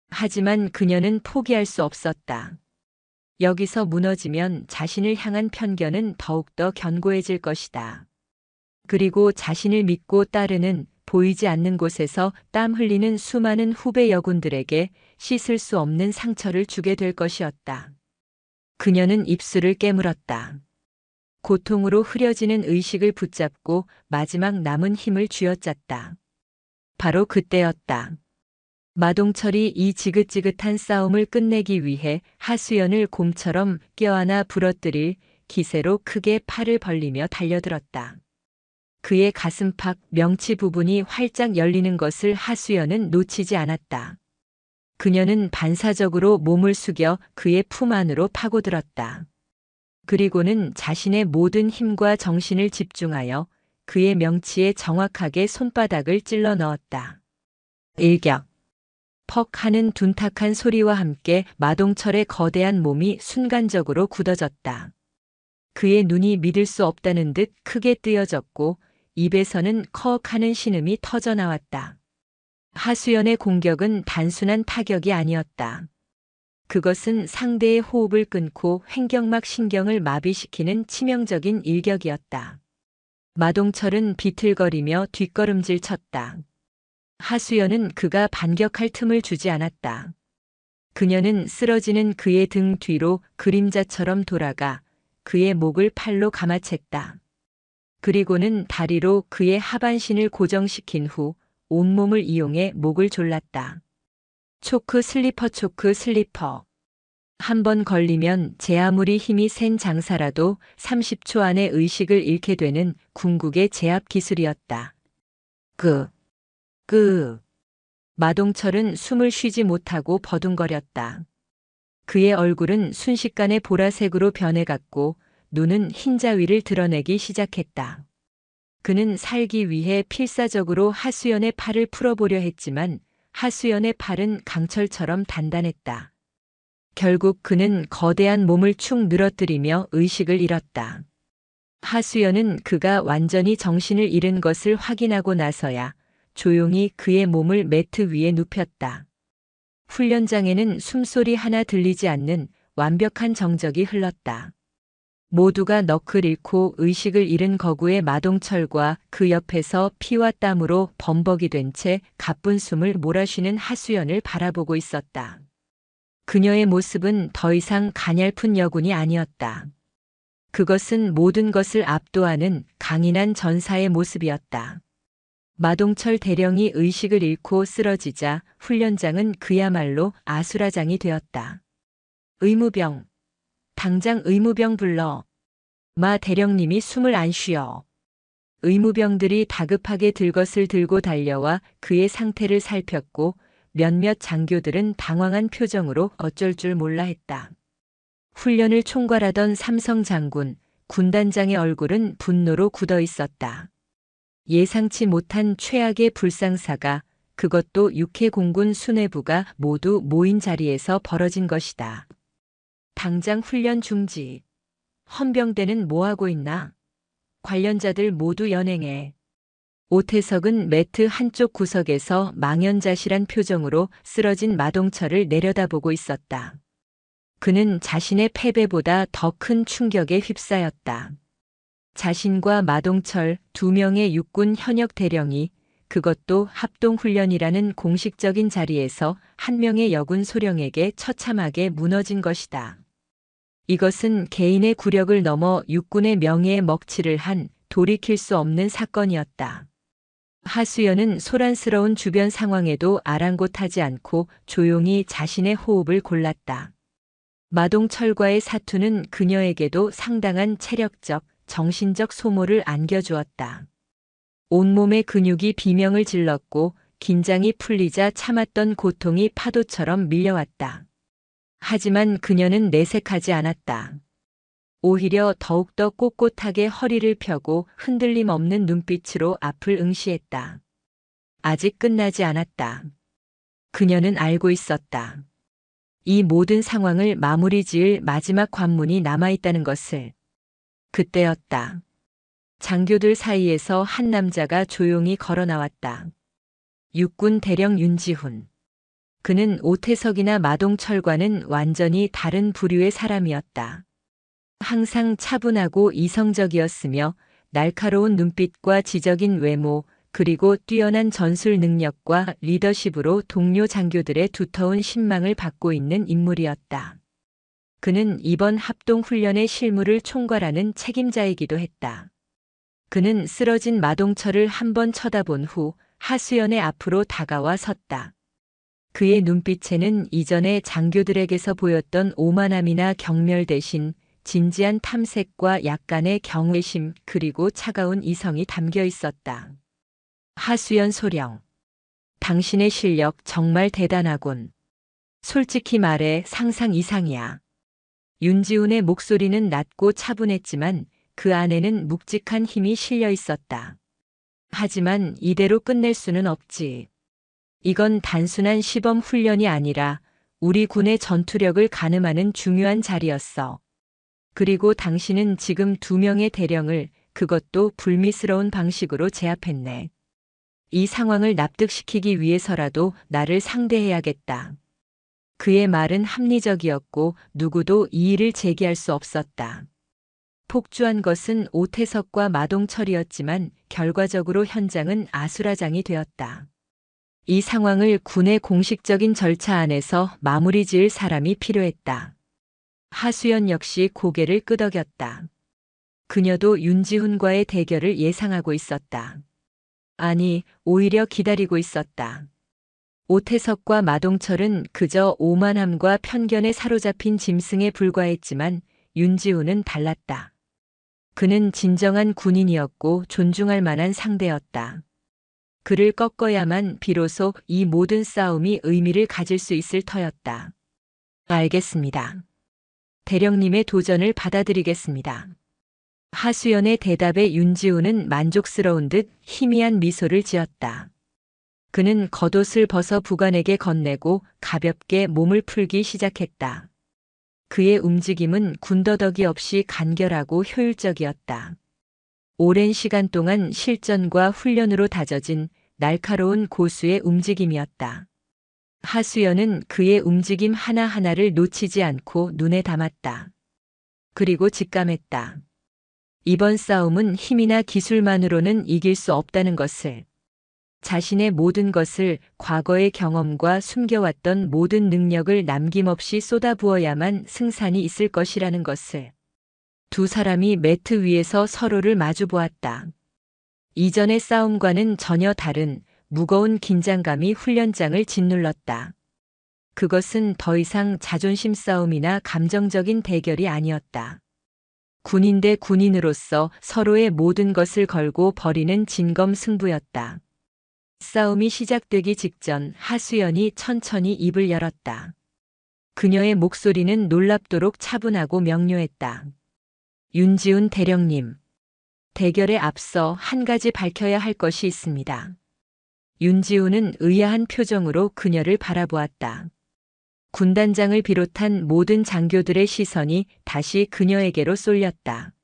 하지만 그녀는 포기할 수 없었다. 여기서 무너지면 자신을 향한 편견은 더욱더 견고해질 것이다. 그리고 자신을 믿고 따르는 보이지 않는 곳에서 땀 흘리는 수많은 후배 여군들에게 씻을 수 없는 상처를 주게 될 것이었다. 그녀는 입술을 깨물었다. 고통으로 흐려지는 의식을 붙잡고 마지막 남은 힘을 쥐어짰다. 바로 그때였다. 마동철이 이 지긋지긋한 싸움을 끝내기 위해 하수연을 곰처럼 껴안아 부러뜨릴 기세로 크게 팔을 벌리며 달려들었다. 그의 가슴팍 명치 부분이 활짝 열리는 것을 하수연은 놓치지 않았다. 그녀는 반사적으로 몸을 숙여 그의 품 안으로 파고들었다. 그리고는 자신의 모든 힘과 정신을 집중하여 그의 명치에 정확하게 손바닥을 찔러 넣었다. 일격. 퍽 하는 둔탁한 소리와 함께 마동철의 거대한 몸이 순간적으로 굳어졌다. 그의 눈이 믿을 수 없다는 듯 크게 뜨여졌고 입에서는 커억 하는 신음이 터져나왔다. 하수연의 공격은 단순한 타격이 아니었다. 그것은 상대의 호흡을 끊고 횡격막 신경을 마비시키는 치명적인 일격이었다. 마동철은 비틀거리며 뒷걸음질 쳤다. 하수연은 그가 반격할 틈을 주지 않았다. 그녀는 쓰러지는 그의 등 뒤로 그림자처럼 돌아가 그의 목을 팔로 감아챘다. 그리고는 다리로 그의 하반신을 고정시킨 후 온몸을 이용해 목을 졸랐다. 초크 슬리퍼 초크 슬리퍼. 한 번 걸리면 제 아무리 힘이 센 장사라도 30초 안에 의식을 잃게 되는 궁극의 제압 기술이었다. 그. 마동철은 숨을 쉬지 못하고 버둥거렸다. 그의 얼굴은 순식간에 보라색으로 변해갔고 눈은 흰자위를 드러내기 시작했다. 그는 살기 위해 필사적으로 하수연의 팔을 풀어보려 했지만 하수연의 팔은 강철처럼 단단했다. 결국 그는 거대한 몸을 축 늘어뜨리며 의식을 잃었다. 하수연은 그가 완전히 정신을 잃은 것을 확인하고 나서야 조용히 그의 몸을 매트 위에 눕혔다. 훈련장에는 숨소리 하나 들리지 않는 완벽한 정적이 흘렀다. 모두가 넋을 잃고 의식을 잃은 거구의 마동철과 그 옆에서 피와 땀으로 범벅이 된 채 가쁜 숨을 몰아쉬는 하수연을 바라보고 있었다. 그녀의 모습은 더 이상 가냘픈 여군이 아니었다. 그것은 모든 것을 압도하는 강인한 전사의 모습이었다. 마동철 대령이 의식을 잃고 쓰러지자 훈련장은 그야말로 아수라장이 되었다. 의무병. 당장 의무병 불러. 마 대령님이 숨을 안 쉬어. 의무병들이 다급하게 들것을 들고 달려와 그의 상태를 살폈고 몇몇 장교들은 당황한 표정으로 어쩔 줄 몰라 했다. 훈련을 총괄하던 삼성 장군, 군단장의 얼굴은 분노로 굳어 있었다. 예상치 못한 최악의 불상사가, 그것도 육해공군 수뇌부가 모두 모인 자리에서 벌어진 것이다. 당장 훈련 중지. 헌병대는 뭐하고 있나? 관련자들 모두 연행해. 오태석은 매트 한쪽 구석에서 망연자실한 표정으로 쓰러진 마동철을 내려다보고 있었다. 그는 자신의 패배보다 더 큰 충격에 휩싸였다. 자신과 마동철 두 명의 육군 현역 대령이, 그것도 합동훈련이라는 공식적인 자리에서 한 명의 여군 소령에게 처참하게 무너진 것이다. 이것은 개인의 굴욕을 넘어 육군의 명예에 먹칠을 한 돌이킬 수 없는 사건이었다. 하수연은 소란스러운 주변 상황에도 아랑곳하지 않고 조용히 자신의 호흡을 골랐다. 마동철과의 사투는 그녀에게도 상당한 체력적, 정신적 소모를 안겨주었다. 온몸의 근육이 비명을 질렀고 긴장이 풀리자 참았던 고통이 파도처럼 밀려왔다. 하지만 그녀는 내색하지 않았다. 오히려 더욱더 꼿꼿하게 허리를 펴고 흔들림 없는 눈빛으로 앞을 응시했다. 아직 끝나지 않았다. 그녀는 알고 있었다. 이 모든 상황을 마무리 지을 마지막 관문이 남아있다는 것을. 그때였다. 장교들 사이에서 한 남자가 조용히 걸어 나왔다. 육군 대령 윤지훈. 그는 오태석이나 마동철과는 완전히 다른 부류의 사람이었다. 항상 차분하고 이성적이었으며 날카로운 눈빛과 지적인 외모, 그리고 뛰어난 전술 능력과 리더십으로 동료 장교들의 두터운 신망을 받고 있는 인물이었다. 그는 이번 합동훈련의 실무를 총괄하는 책임자이기도 했다. 그는 쓰러진 마동철을 한번 쳐다본 후 하수연의 앞으로 다가와 섰다. 그의 눈빛에는 이전에 장교들에게서 보였던 오만함이나 경멸 대신 진지한 탐색과 약간의 경외심 그리고 차가운 이성이 담겨 있었다. 하수연 소령. 당신의 실력 정말 대단하군. 솔직히 말해 상상 이상이야. 윤지훈의 목소리는 낮고 차분했지만 그 안에는 묵직한 힘이 실려 있었다. 하지만 이대로 끝낼 수는 없지. 이건 단순한 시범 훈련이 아니라 우리 군의 전투력을 가늠하는 중요한 자리였어. 그리고 당신은 지금 두 명의 대령을, 그것도 불미스러운 방식으로 제압했네. 이 상황을 납득시키기 위해서라도 나를 상대해야겠다. 그의 말은 합리적이었고 누구도 이의를 제기할 수 없었다. 폭주한 것은 오태석과 마동철이었지만 결과적으로 현장은 아수라장이 되었다. 이 상황을 군의 공식적인 절차 안에서 마무리 지을 사람이 필요했다. 하수연 역시 고개를 끄덕였다. 그녀도 윤지훈과의 대결을 예상하고 있었다. 아니, 오히려 기다리고 있었다. 오태석과 마동철은 그저 오만함과 편견에 사로잡힌 짐승에 불과했지만 윤지호는 달랐다. 그는 진정한 군인이었고 존중할 만한 상대였다. 그를 꺾어야만 비로소 이 모든 싸움이 의미를 가질 수 있을 터였다. 알겠습니다. 대령님의 도전을 받아들이겠습니다. 하수연의 대답에 윤지호는 만족스러운 듯 희미한 미소를 지었다. 그는 겉옷을 벗어 부관에게 건네고 가볍게 몸을 풀기 시작했다. 그의 움직임은 군더더기 없이 간결하고 효율적이었다. 오랜 시간 동안 실전과 훈련으로 다져진 날카로운 고수의 움직임이었다. 하수연은 그의 움직임 하나하나를 놓치지 않고 눈에 담았다. 그리고 직감했다. 이번 싸움은 힘이나 기술만으로는 이길 수 없다는 것을. 자신의 모든 것을, 과거의 경험과 숨겨왔던 모든 능력을 남김없이 쏟아부어야만 승산이 있을 것이라는 것을. 두 사람이 매트 위에서 서로를 마주보았다. 이전의 싸움과는 전혀 다른 무거운 긴장감이 훈련장을 짓눌렀다. 그것은 더 이상 자존심 싸움이나 감정적인 대결이 아니었다. 군인 대 군인으로서 서로의 모든 것을 걸고 벌이는 진검승부였다. 싸움이 시작되기 직전 하수연이 천천히 입을 열었다. 그녀의 목소리는 놀랍도록 차분하고 명료했다. 윤지훈 대령님, 대결에 앞서 한 가지 밝혀야 할 것이 있습니다. 윤지훈은 의아한 표정으로 그녀를 바라보았다. 군단장을 비롯한 모든 장교들의 시선이 다시 그녀에게로 쏠렸다.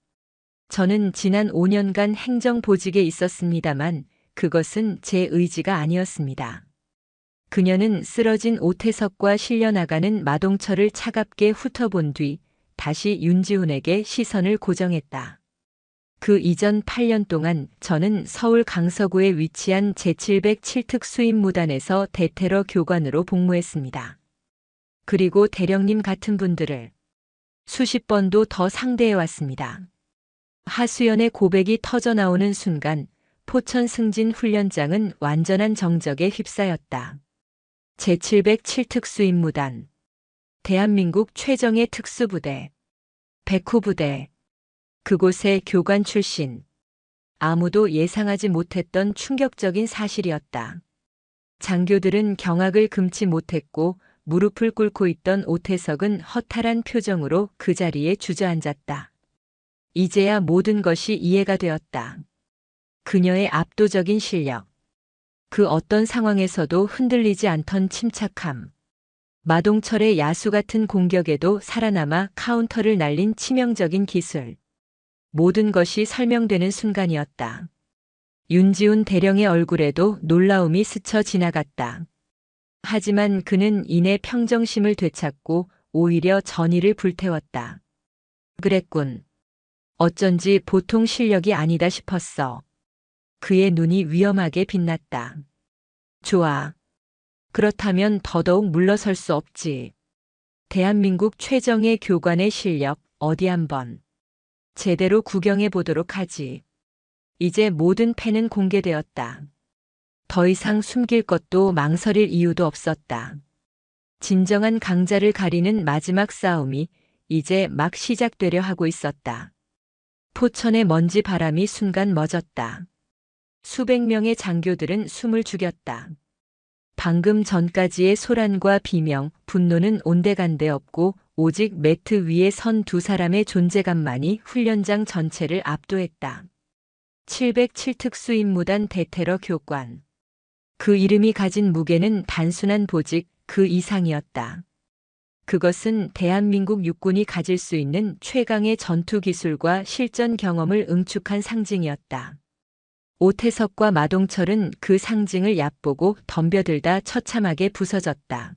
저는 지난 5년간 행정보직에 있었습니다만 그것은 제 의지가 아니었습니다. 그녀는 쓰러진 오태석과 실려나가는 마동철을 차갑게 훑어본 뒤 다시 윤지훈에게 시선을 고정했다. 그 이전 8년 동안 저는 서울 강서구에 위치한 제707특 수임무단에서 대테러 교관으로 복무했습니다. 그리고 대령님 같은 분들을 수십 번도 더 상대해왔습니다. 하수연의 고백이 터져나오는 순간 포천 승진 훈련장은 완전한 정적에 휩싸였다. 제707특 수임무단, 대한민국 최정예 특수부대, 백호부대, 그곳의 교관 출신. 아무도 예상하지 못했던 충격적인 사실이었다. 장교들은 경악을 금치 못했고 무릎을 꿇고 있던 오태석은 허탈한 표정으로 그 자리에 주저앉았다. 이제야 모든 것이 이해가 되었다. 그녀의 압도적인 실력, 그 어떤 상황에서도 흔들리지 않던 침착함, 마동철의 야수 같은 공격에도 살아남아 카운터를 날린 치명적인 기술. 모든 것이 설명되는 순간이었다. 윤지훈 대령의 얼굴에도 놀라움이 스쳐 지나갔다. 하지만 그는 이내 평정심을 되찾고 오히려 전의를 불태웠다. 그랬군. 어쩐지 보통 실력이 아니다 싶었어. 그의 눈이 위험하게 빛났다. 좋아. 그렇다면 더더욱 물러설 수 없지. 대한민국 최정예 교관의 실력 어디 한번 제대로 구경해 보도록 하지. 이제 모든 패는 공개되었다. 더 이상 숨길 것도 망설일 이유도 없었다. 진정한 강자를 가리는 마지막 싸움이 이제 막 시작되려 하고 있었다. 포천의 먼지 바람이 순간 멎었다. 수백 명의 장교들은 숨을 죽였다. 방금 전까지의 소란과 비명, 분노는 온데간데 없고 오직 매트 위에 선 두 사람의 존재감만이 훈련장 전체를 압도했다. 707특 수임무단 대테러 교관. 그 이름이 가진 무게는 단순한 보직 그 이상이었다. 그것은 대한민국 육군이 가질 수 있는 최강의 전투 기술과 실전 경험을 응축한 상징이었다. 오태석과 마동철은 그 상징을 얕보고 덤벼들다 처참하게 부서졌다.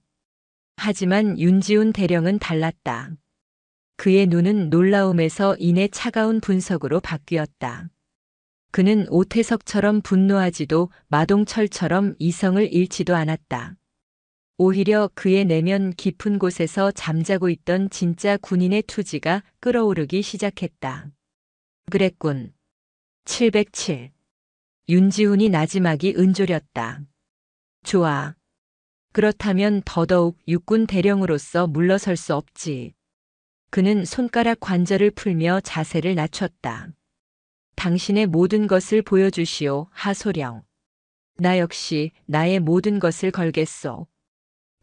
하지만 윤지훈 대령은 달랐다. 그의 눈은 놀라움에서 이내 차가운 분석으로 바뀌었다. 그는 오태석처럼 분노하지도 마동철처럼 이성을 잃지도 않았다. 오히려 그의 내면 깊은 곳에서 잠자고 있던 진짜 군인의 투지가 끓어오르기 시작했다. 그랬군. 707. 윤지훈이 나지막이 은조렸다. 좋아. 그렇다면 더더욱 육군 대령으로서 물러설 수 없지. 그는 손가락 관절을 풀며 자세를 낮췄다. 당신의 모든 것을 보여주시오, 하소령. 나 역시 나의 모든 것을 걸겠소.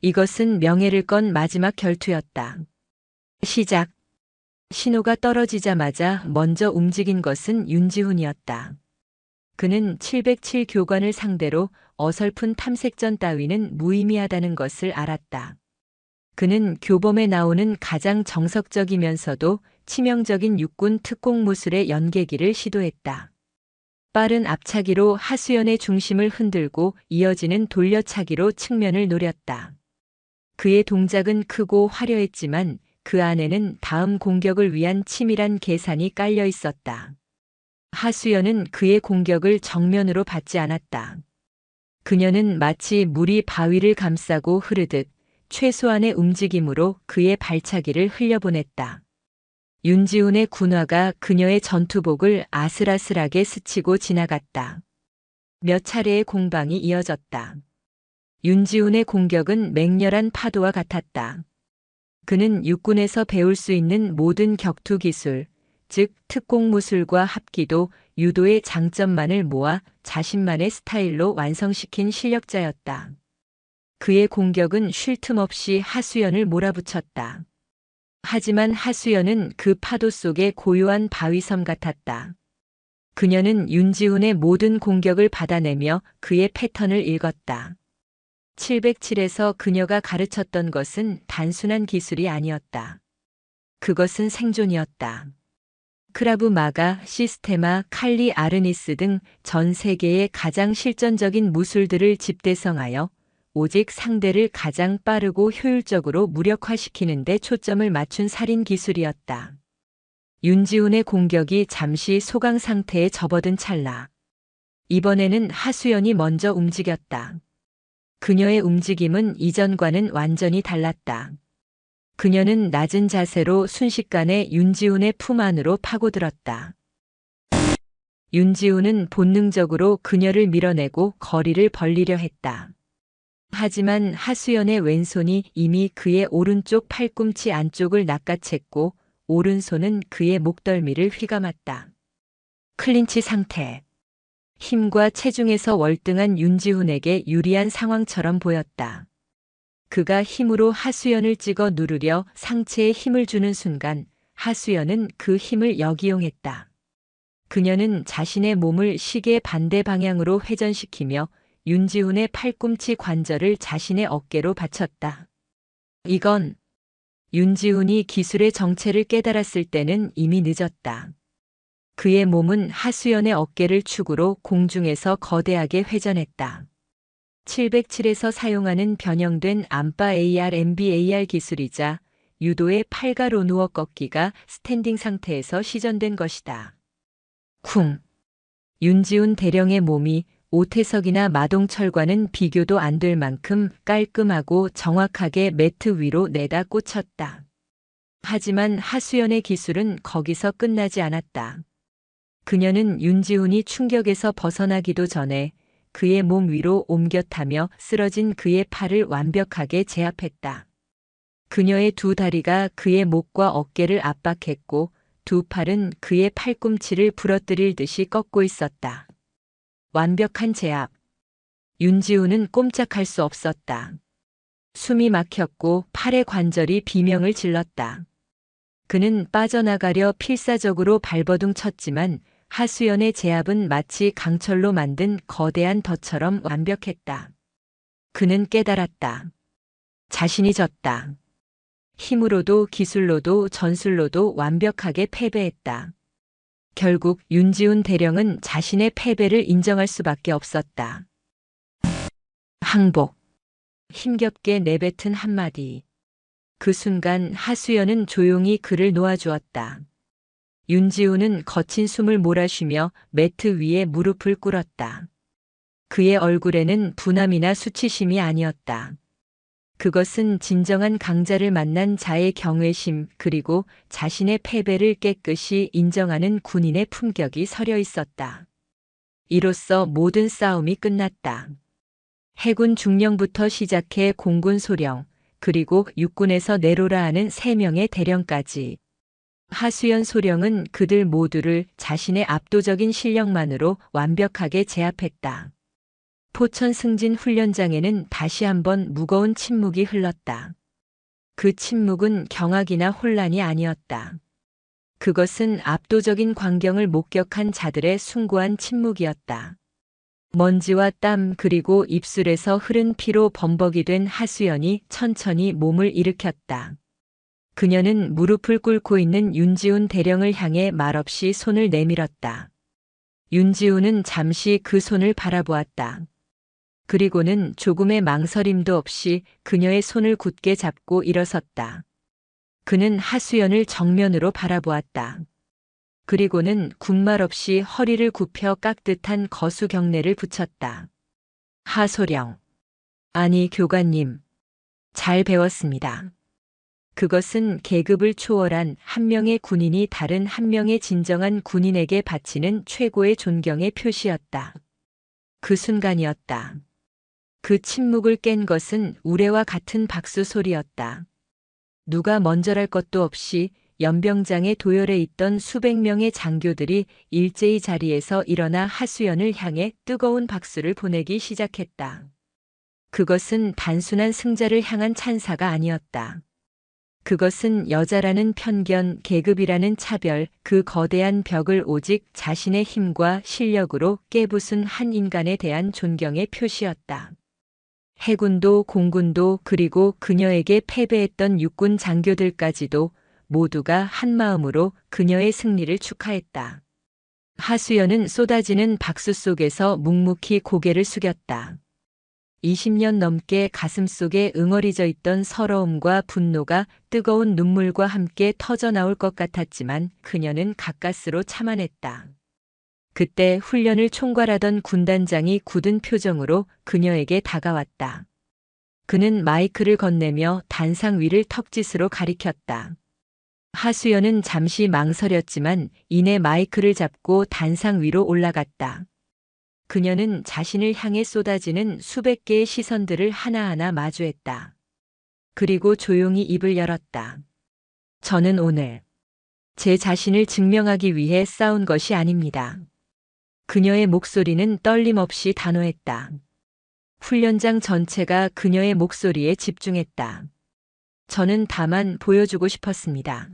이것은 명예를 건 마지막 결투였다. 시작. 신호가 떨어지자마자 먼저 움직인 것은 윤지훈이었다. 그는 707 교관을 상대로 어설픈 탐색전 따위는 무의미하다는 것을 알았다. 그는 교범에 나오는 가장 정석적이면서도 치명적인 육군 특공 무술의 연계기를 시도했다. 빠른 앞차기로 하수연의 중심을 흔들고 이어지는 돌려차기로 측면을 노렸다. 그의 동작은 크고 화려했지만 그 안에는 다음 공격을 위한 치밀한 계산이 깔려 있었다. 하수연은 그의 공격을 정면으로 받지 않았다. 그녀는 마치 물이 바위를 감싸고 흐르듯 최소한의 움직임으로 그의 발차기를 흘려보냈다. 윤지훈의 군화가 그녀의 전투복을 아슬아슬하게 스치고 지나갔다. 몇 차례의 공방이 이어졌다. 윤지훈의 공격은 맹렬한 파도와 같았다. 그는 육군에서 배울 수 있는 모든 격투 기술, 즉 특공 무술과 합기도, 유도의 장점만을 모아 자신만의 스타일로 완성시킨 실력자였다. 그의 공격은 쉴 틈 없이 하수연을 몰아붙였다. 하지만 하수연은 그 파도 속의 고요한 바위섬 같았다. 그녀는 윤지훈의 모든 공격을 받아내며 그의 패턴을 읽었다. 707에서 그녀가 가르쳤던 것은 단순한 기술이 아니었다. 그것은 생존이었다. 크라브 마가, 시스테마, 칼리 아르니스 등 전 세계의 가장 실전적인 무술들을 집대성하여 오직 상대를 가장 빠르고 효율적으로 무력화시키는 데 초점을 맞춘 살인 기술이었다. 윤지훈의 공격이 잠시 소강 상태에 접어든 찰나. 이번에는 하수연이 먼저 움직였다. 그녀의 움직임은 이전과는 완전히 달랐다. 그녀는 낮은 자세로 순식간에 윤지훈의 품 안으로 파고들었다. 윤지훈은 본능적으로 그녀를 밀어내고 거리를 벌리려 했다. 하지만 하수연의 왼손이 이미 그의 오른쪽 팔꿈치 안쪽을 낚아챘고 오른손은 그의 목덜미를 휘감았다. 클린치 상태. 힘과 체중에서 월등한 윤지훈에게 유리한 상황처럼 보였다. 그가 힘으로 하수연을 찍어 누르려 상체에 힘을 주는 순간 하수연은 그 힘을 역이용했다. 그녀는 자신의 몸을 시계 반대 방향으로 회전시키며 윤지훈의 팔꿈치 관절을 자신의 어깨로 받쳤다. 이건 윤지훈이 기술의 정체를 깨달았을 때는 이미 늦었다. 그의 몸은 하수연의 어깨를 축으로 공중에서 거대하게 회전했다. 707에서 사용하는 변형된 암바 AR/MBAR 기술이자 유도의 팔가로 누워 꺾기가 스탠딩 상태에서 시전된 것이다. 쿵. 윤지훈 대령의 몸이 오태석이나 마동철과는 비교도 안 될 만큼 깔끔하고 정확하게 매트 위로 내다 꽂혔다. 하지만 하수연의 기술은 거기서 끝나지 않았다. 그녀는 윤지훈이 충격에서 벗어나기도 전에 그의 몸 위로 옮겨 타며 쓰러진 그의 팔을 완벽하게 제압했다. 그녀의 두 다리가 그의 목과 어깨를 압박했고 두 팔은 그의 팔꿈치를 부러뜨릴 듯이 꺾고 있었다. 완벽한 제압. 윤지훈은 꼼짝할 수 없었다. 숨이 막혔고 팔의 관절이 비명을 질렀다. 그는 빠져나가려 필사적으로 발버둥 쳤지만 하수연의 제압은 마치 강철로 만든 거대한 덫처럼 완벽했다. 그는 깨달았다. 자신이 졌다. 힘으로도 기술로도 전술로도 완벽하게 패배했다. 결국 윤지훈 대령은 자신의 패배를 인정할 수밖에 없었다. 항복. 힘겹게 내뱉은 한마디. 그 순간 하수연은 조용히 그를 놓아주었다. 윤지훈은 거친 숨을 몰아쉬며 매트 위에 무릎을 꿇었다. 그의 얼굴에는 분함이나 수치심이 아니었다. 그것은 진정한 강자를 만난 자의 경외심 그리고 자신의 패배를 깨끗이 인정하는 군인의 품격이 서려 있었다. 이로써 모든 싸움이 끝났다. 해군 중령부터 시작해 공군 소령, 그리고 육군에서 내로라 하는 3명의 대령까지. 하수연 소령은 그들 모두를 자신의 압도적인 실력만으로 완벽하게 제압했다. 포천 승진 훈련장에는 다시 한번 무거운 침묵이 흘렀다. 그 침묵은 경악이나 혼란이 아니었다. 그것은 압도적인 광경을 목격한 자들의 숭고한 침묵이었다. 먼지와 땀 그리고 입술에서 흐른 피로 범벅이 된 하수연이 천천히 몸을 일으켰다. 그녀는 무릎을 꿇고 있는 윤지훈 대령을 향해 말없이 손을 내밀었다. 윤지훈은 잠시 그 손을 바라보았다. 그리고는 조금의 망설임도 없이 그녀의 손을 굳게 잡고 일어섰다. 그는 하수연을 정면으로 바라보았다. 그리고는 군말 없이 허리를 굽혀 깍듯한 거수 경례를 붙였다. 하소령. 아니 교관님. 잘 배웠습니다. 그것은 계급을 초월한 한 명의 군인이 다른 한 명의 진정한 군인에게 바치는 최고의 존경의 표시였다. 그 순간이었다. 그 침묵을 깬 것은 우레와 같은 박수 소리였다. 누가 먼저랄 것도 없이 연병장의 도열에 있던 수백 명의 장교들이 일제히 자리에서 일어나 하수연을 향해 뜨거운 박수를 보내기 시작했다. 그것은 단순한 승자를 향한 찬사가 아니었다. 그것은 여자라는 편견, 계급이라는 차별, 그 거대한 벽을 오직 자신의 힘과 실력으로 깨부순 한 인간에 대한 존경의 표시였다. 해군도 공군도 그리고 그녀에게 패배했던 육군 장교들까지도 모두가 한마음으로 그녀의 승리를 축하했다. 하수연은 쏟아지는 박수 속에서 묵묵히 고개를 숙였다. 20년 넘게 가슴속에 응어리져 있던 서러움과 분노가 뜨거운 눈물과 함께 터져나올 것 같았지만 그녀는 가까스로 참아냈다. 그때 훈련을 총괄하던 군단장이 굳은 표정으로 그녀에게 다가왔다. 그는 마이크를 건네며 단상 위를 턱짓으로 가리켰다. 하수연은 잠시 망설였지만 이내 마이크를 잡고 단상 위로 올라갔다. 그녀는 자신을 향해 쏟아지는 수백 개의 시선들을 하나하나 마주했다. 그리고 조용히 입을 열었다. 저는 오늘 제 자신을 증명하기 위해 싸운 것이 아닙니다. 그녀의 목소리는 떨림 없이 단호했다. 훈련장 전체가 그녀의 목소리에 집중했다. 저는 다만 보여주고 싶었습니다.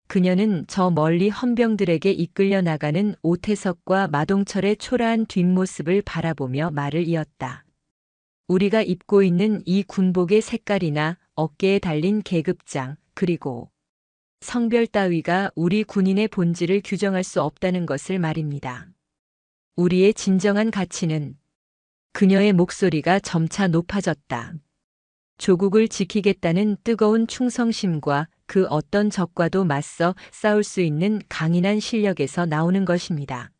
그녀는 저 멀리 헌병들에게 이끌려 나가는 오태석과 마동철의 초라한 뒷모습을 바라보며 말을 이었다. 우리가 입고 있는 이 군복의 색깔이나 어깨에 달린 계급장, 그리고 성별 따위가 우리 군인의 본질을 규정할 수 없다는 것을 말입니다. 우리의 진정한 가치는 그녀의 목소리가 점차 높아졌다. 조국을 지키겠다는 뜨거운 충성심과 그 어떤 적과도 맞서 싸울 수 있는 강인한 실력에서 나오는 것입니다.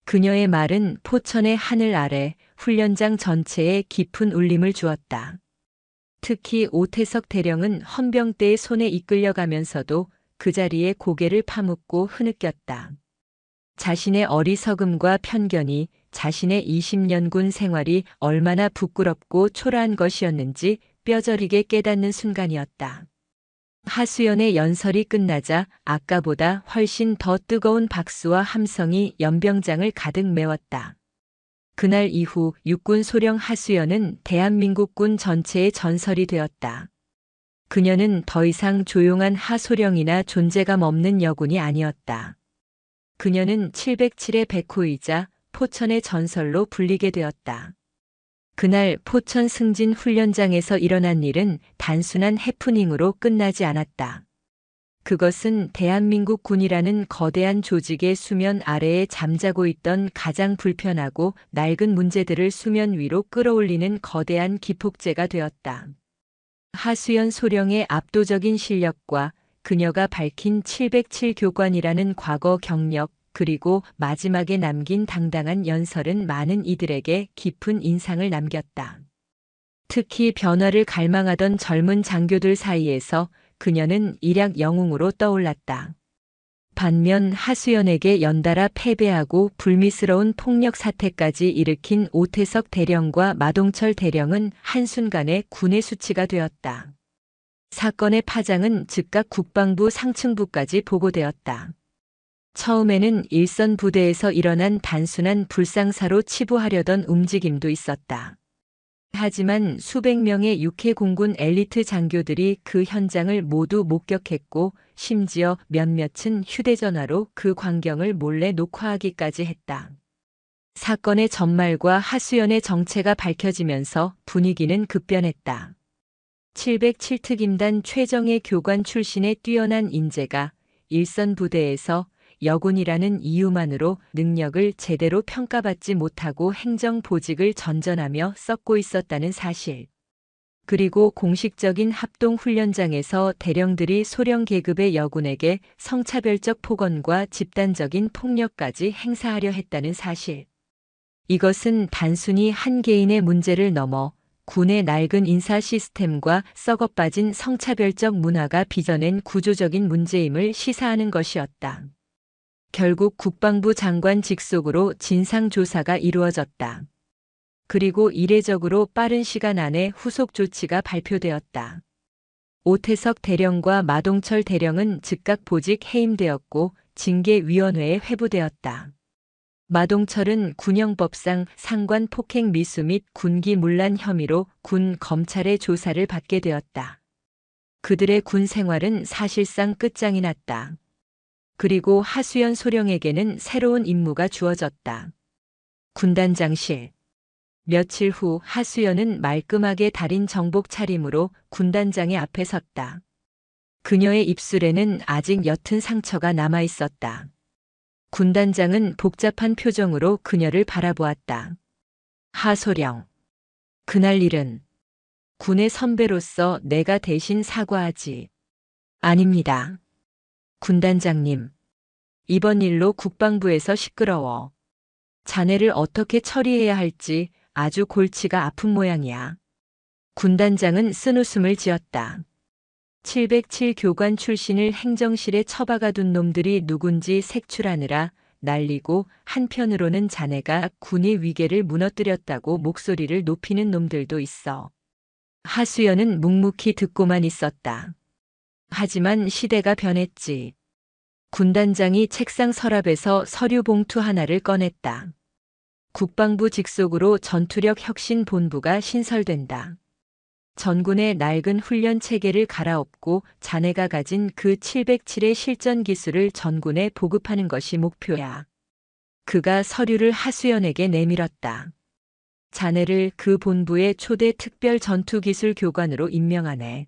그녀의 말은 포천의 하늘 아래 훈련장 전체에 깊은 울림을 주었다. 특히 오태석 대령은 헌병대의 손에 이끌려가면서도 그 자리에 고개를 파묻고 흐느꼈다. 자신의 어리석음과 편견이 자신의 20년 군 생활이 얼마나 부끄럽고 초라한 것이었는지 뼈저리게 깨닫는 순간이었다. 하수연의 연설이 끝나자 아까보다 훨씬 더 뜨거운 박수와 함성이 연병장을 가득 메웠다. 그날 이후 육군 소령 하수연은 대한민국군 전체의 전설이 되었다. 그녀는 더 이상 조용한 하소령이나 존재감 없는 여군이 아니었다. 그녀는 707의 백호이자 포천의 전설로 불리게 되었다. 그날 포천 승진 훈련장에서 일어난 일은 단순한 해프닝으로 끝나지 않았다. 그것은 대한민국 군이라는 거대한 조직의 수면 아래에 잠자고 있던 가장 불편하고 낡은 문제들을 수면 위로 끌어올리는 거대한 기폭제가 되었다. 하수연 소령의 압도적인 실력과 그녀가 밝힌 707 교관이라는 과거 경력, 그리고 마지막에 남긴 당당한 연설은 많은 이들에게 깊은 인상을 남겼다. 특히 변화를 갈망하던 젊은 장교들 사이에서 그녀는 일약 영웅으로 떠올랐다. 반면 하수연에게 연달아 패배하고 불미스러운 폭력 사태까지 일으킨 오태석 대령과 마동철 대령은 한순간에 군의 수치가 되었다. 사건의 파장은 즉각 국방부 상층부까지 보고되었다. 처음에는 일선 부대에서 일어난 단순한 불상사로 치부하려던 움직임도 있었다. 하지만 수백 명의 육해공군 엘리트 장교들이 그 현장을 모두 목격했고 심지어 몇몇은 휴대전화로 그 광경을 몰래 녹화하기까지 했다. 사건의 전말과 하수연의 정체가 밝혀지면서 분위기는 급변했다. 707특임단 최정예 교관 출신의 뛰어난 인재가 일선 부대에서 여군이라는 이유만으로 능력을 제대로 평가받지 못하고 행정보직을 전전하며 썩고 있었다는 사실. 그리고 공식적인 합동훈련장에서 대령들이 소령 계급의 여군에게 성차별적 폭언과 집단적인 폭력까지 행사하려 했다는 사실. 이것은 단순히 한 개인의 문제를 넘어 군의 낡은 인사 시스템과 썩어빠진 성차별적 문화가 빚어낸 구조적인 문제임을 시사하는 것이었다. 결국 국방부 장관 직속으로 진상조사가 이루어졌다. 그리고 이례적으로 빠른 시간 안에 후속 조치가 발표되었다. 오태석 대령과 마동철 대령은 즉각 보직 해임되었고 징계위원회에 회부되었다. 마동철은 군형법상 상관 폭행 미수 및 군기 문란 혐의로 군 검찰의 조사를 받게 되었다. 그들의 군 생활은 사실상 끝장이 났다. 그리고 하수연 소령에게는 새로운 임무가 주어졌다. 군단장실. 며칠 후 하수연은 말끔하게 달인 정복 차림으로 군단장의 앞에 섰다. 그녀의 입술에는 아직 옅은 상처가 남아 있었다. 군단장은 복잡한 표정으로 그녀를 바라보았다. 하소령. 그날 일은 군의 선배로서 내가 대신 사과하지. 아닙니다. 군단장님. 이번 일로 국방부에서 시끄러워. 자네를 어떻게 처리해야 할지 아주 골치가 아픈 모양이야. 군단장은 쓴웃음을 지었다. 707 교관 출신을 행정실에 처박아둔 놈들이 누군지 색출하느라 날리고 한편으로는 자네가 군의 위계를 무너뜨렸다고 목소리를 높이는 놈들도 있어. 하수연은 묵묵히 듣고만 있었다. 하지만 시대가 변했지. 군단장이 책상 서랍에서 서류 봉투 하나를 꺼냈다. 국방부 직속으로 전투력 혁신 본부가 신설된다. 전군의 낡은 훈련 체계를 갈아엎고 자네가 가진 그 707의 실전 기술을 전군에 보급하는 것이 목표야. 그가 서류를 하수연에게 내밀었다. 자네를 그 본부의 초대 특별 전투기술 교관으로 임명하네.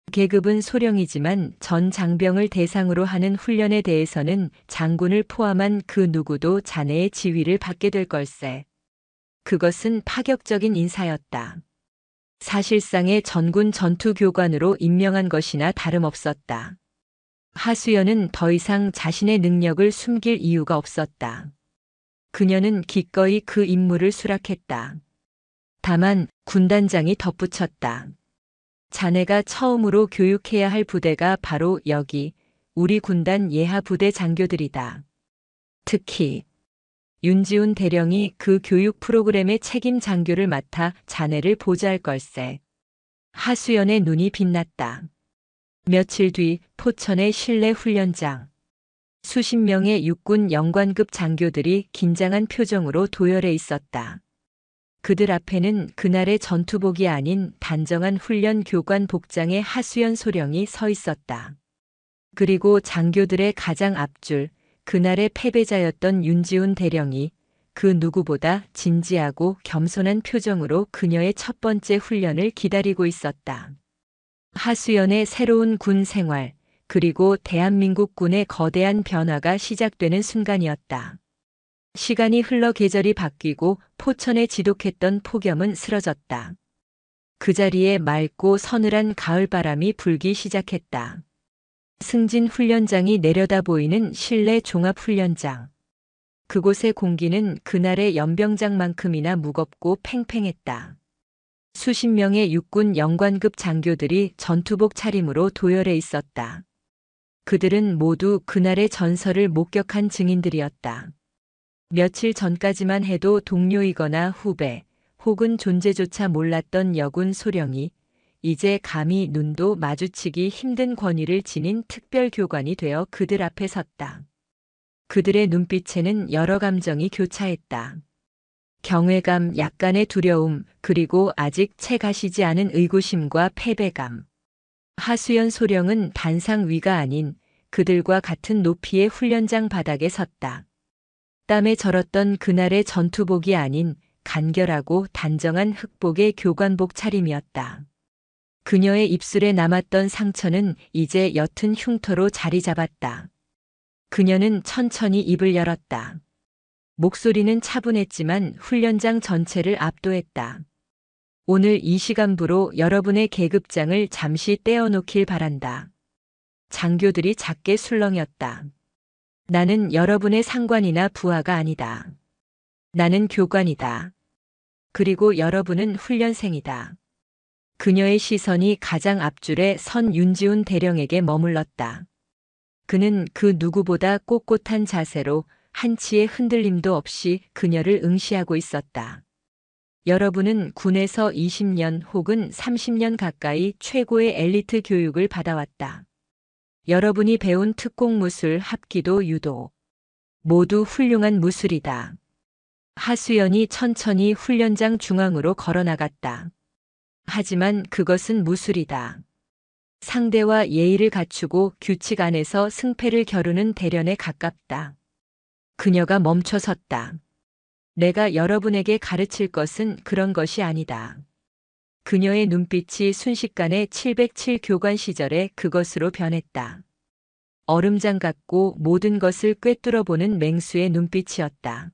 계급은 소령이지만 전 장병을 대상으로 하는 훈련에 대해서는 장군을 포함한 그 누구도 자네의 지위를 받게 될 걸세. 그것은 파격적인 인사였다. 사실상의 전군 전투교관으로 임명한 것이나 다름없었다. 하수연은 더 이상 자신의 능력을 숨길 이유가 없었다. 그녀는 기꺼이 그 임무를 수락했다. 다만 군단장이 덧붙였다. 자네가 처음으로 교육해야 할 부대가 바로 여기 우리 군단 예하 부대 장교들이다. 특히 윤지훈 대령이 그 교육 프로그램의 책임 장교를 맡아 자네를 보좌할 걸세. 하수연의 눈이 빛났다. 며칠 뒤 포천의 실내 훈련장. 수십 명의 육군 영관급 장교들이 긴장한 표정으로 도열해 있었다. 그들 앞에는 그날의 전투복이 아닌 단정한 훈련 교관 복장의 하수연 소령이 서 있었다. 그리고 장교들의 가장 앞줄, 그날의 패배자였던 윤지훈 대령이 그 누구보다 진지하고 겸손한 표정으로 그녀의 첫 번째 훈련을 기다리고 있었다. 하수연의 새로운 군 생활, 그리고 대한민국 군의 거대한 변화가 시작되는 순간이었다. 시간이 흘러 계절이 바뀌고 포천에 지독했던 폭염은 쓰러졌다. 그 자리에 맑고 서늘한 가을바람이 불기 시작했다. 승진 훈련장이 내려다 보이는 실내 종합훈련장. 그곳의 공기는 그날의 연병장만큼이나 무겁고 팽팽했다. 수십 명의 육군 영관급 장교들이 전투복 차림으로 도열해 있었다. 그들은 모두 그날의 전설을 목격한 증인들이었다. 며칠 전까지만 해도 동료이거나 후배, 혹은 존재조차 몰랐던 여군 소령이 이제 감히 눈도 마주치기 힘든 권위를 지닌 특별 교관이 되어 그들 앞에 섰다. 그들의 눈빛에는 여러 감정이 교차했다. 경외감, 약간의 두려움, 그리고 아직 채 가시지 않은 의구심과 패배감. 하수연 소령은 단상 위가 아닌 그들과 같은 높이의 훈련장 바닥에 섰다. 땀에 절었던 그날의 전투복이 아닌 간결하고 단정한 흑복의 교관복 차림이었다. 그녀의 입술에 남았던 상처는 이제 옅은 흉터로 자리 잡았다. 그녀는 천천히 입을 열었다. 목소리는 차분했지만 훈련장 전체를 압도했다. 오늘 이 시간부로 여러분의 계급장을 잠시 떼어놓길 바란다. 장교들이 작게 술렁였다. 나는 여러분의 상관이나 부하가 아니다. 나는 교관이다. 그리고 여러분은 훈련생이다. 그녀의 시선이 가장 앞줄에 선 윤지훈 대령에게 머물렀다. 그는 그 누구보다 꼿꼿한 자세로 한치의 흔들림도 없이 그녀를 응시하고 있었다. 여러분은 군에서 20년 혹은 30년 가까이 최고의 엘리트 교육을 받아왔다. 여러분이 배운 특공 무술, 합기도, 유도. 모두 훌륭한 무술이다. 하수연이 천천히 훈련장 중앙으로 걸어나갔다. 하지만 그것은 무술이다. 상대와 예의를 갖추고 규칙 안에서 승패를 겨루는 대련에 가깝다. 그녀가 멈춰섰다. 내가 여러분에게 가르칠 것은 그런 것이 아니다. 그녀의 눈빛이 순식간에 707 교관 시절의 그것으로 변했다. 얼음장 같고 모든 것을 꿰뚫어보는 맹수의 눈빛이었다.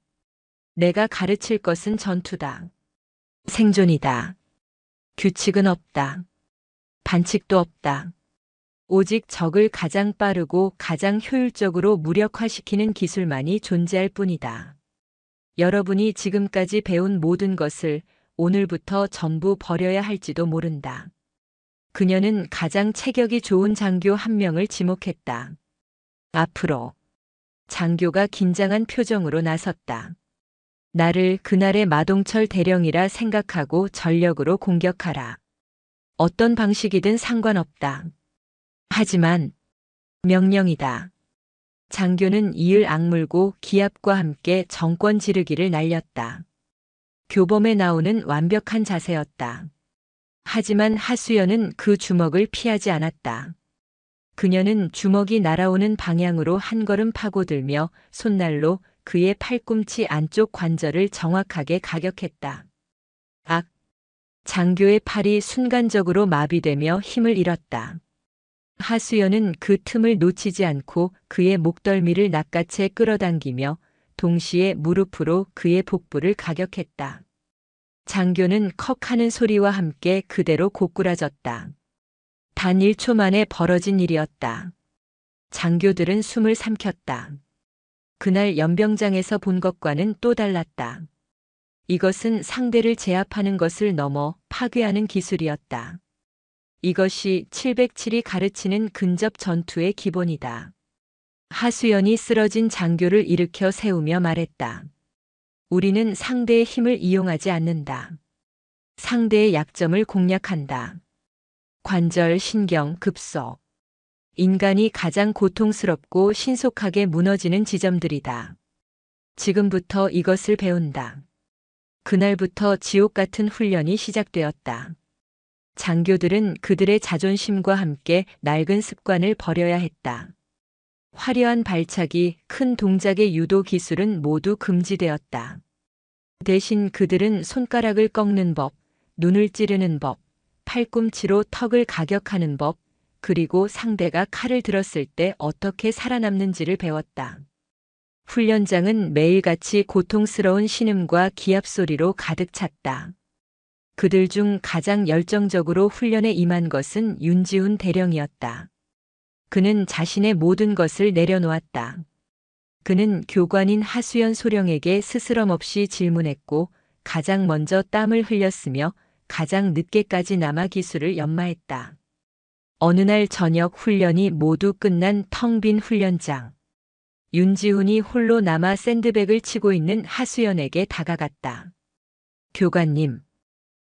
내가 가르칠 것은 전투다. 생존이다. 규칙은 없다. 반칙도 없다. 오직 적을 가장 빠르고 가장 효율적으로 무력화시키는 기술만이 존재할 뿐이다. 여러분이 지금까지 배운 모든 것을 오늘부터 전부 버려야 할지도 모른다. 그녀는 가장 체격이 좋은 장교 한 명을 지목했다. 앞으로. 장교가 긴장한 표정으로 나섰다. 나를 그날의 마동철 대령이라 생각하고 전력으로 공격하라. 어떤 방식이든 상관없다. 하지만 명령이다. 장교는 이을 악물고 기압과 함께 정권 지르기를 날렸다. 교범에 나오는 완벽한 자세였다. 하지만 하수연은 그 주먹을 피하지 않았다. 그녀는 주먹이 날아오는 방향으로 한 걸음 파고들며 손날로 그의 팔꿈치 안쪽 관절을 정확하게 가격했다. 악! 장교의 팔이 순간적으로 마비되며 힘을 잃었다. 하수연은 그 틈을 놓치지 않고 그의 목덜미를 낚아채 끌어당기며 동시에 무릎으로 그의 복부를 가격했다. 장교는 컥 하는 소리와 함께 그대로 고꾸라졌다. 단 1초 만에 벌어진 일이었다. 장교들은 숨을 삼켰다. 그날 연병장에서 본 것과는 또 달랐다. 이것은 상대를 제압하는 것을 넘어 파괴하는 기술이었다. 이것이 707이 가르치는 근접 전투의 기본이다. 하수연이 쓰러진 장교를 일으켜 세우며 말했다. 우리는 상대의 힘을 이용하지 않는다. 상대의 약점을 공략한다. 관절, 신경, 급소. 인간이 가장 고통스럽고 신속하게 무너지는 지점들이다. 지금부터 이것을 배운다. 그날부터 지옥 같은 훈련이 시작되었다. 장교들은 그들의 자존심과 함께 낡은 습관을 버려야 했다. 화려한 발차기, 큰 동작의 유도 기술은 모두 금지되었다. 대신 그들은 손가락을 꺾는 법, 눈을 찌르는 법, 팔꿈치로 턱을 가격하는 법, 그리고 상대가 칼을 들었을 때 어떻게 살아남는지를 배웠다. 훈련장은 매일같이 고통스러운 신음과 기합 소리로 가득 찼다. 그들 중 가장 열정적으로 훈련에 임한 것은 윤지훈 대령이었다. 그는 자신의 모든 것을 내려놓았다. 그는 교관인 하수연 소령에게 스스럼 없이 질문했고 가장 먼저 땀을 흘렸으며 가장 늦게까지 남아 기술을 연마했다. 어느 날 저녁 훈련이 모두 끝난 텅 빈 훈련장. 윤지훈이 홀로 남아 샌드백을 치고 있는 하수연에게 다가갔다. 교관님.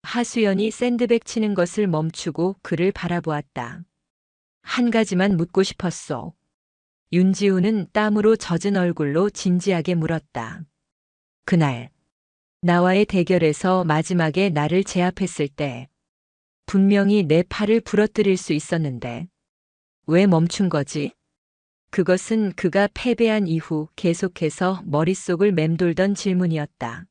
하수연이 샌드백 치는 것을 멈추고 그를 바라보았다. 한 가지만 묻고 싶었소. 윤지훈은 땀으로 젖은 얼굴로 진지하게 물었다. 그날 나와의 대결에서 마지막에 나를 제압했을 때 분명히 내 팔을 부러뜨릴 수 있었는데 왜 멈춘 거지? 그것은 그가 패배한 이후 계속해서 머릿속을 맴돌던 질문이었다.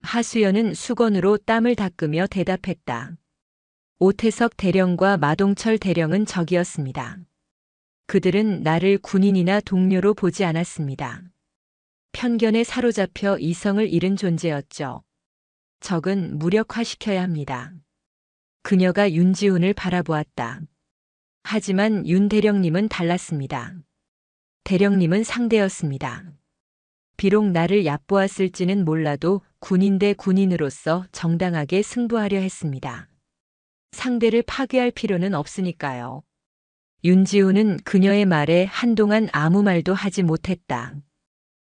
하수연은 수건으로 땀을 닦으며 대답했다. 오태석 대령과 마동철 대령은 적이었습니다. 그들은 나를 군인이나 동료로 보지 않았습니다. 편견에 사로잡혀 이성을 잃은 존재였죠. 적은 무력화시켜야 합니다. 그녀가 윤지훈을 바라보았다. 하지만 윤 대령님은 달랐습니다. 대령님은 상대였습니다. 비록 나를 얕보았을지는 몰라도 군인 대 군인으로서 정당하게 승부하려 했습니다. 상대를 파괴할 필요는 없으니까요. 윤지훈은 그녀의 말에 한동안 아무 말도 하지 못했다.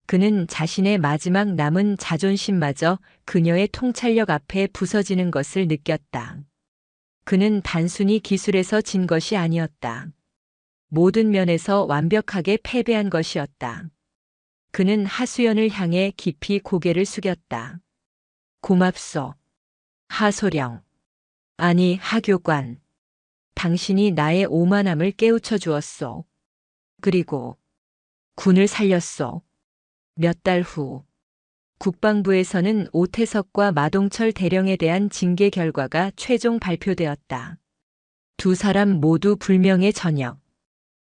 그는 자신의 마지막 남은 자존심마저 그녀의 통찰력 앞에 부서지는 것을 느꼈다. 그는 단순히 기술에서 진 것이 아니었다. 모든 면에서 완벽하게 패배한 것이었다. 그는 하수연을 향해 깊이 고개를 숙였다. 고맙소. 하소령. 아니, 하교관. 당신이 나의 오만함을 깨우쳐 주었소. 그리고 군을 살렸소. 몇 달 후 국방부에서는 오태석과 마동철 대령에 대한 징계 결과가 최종 발표되었다. 두 사람 모두 불명예 전역.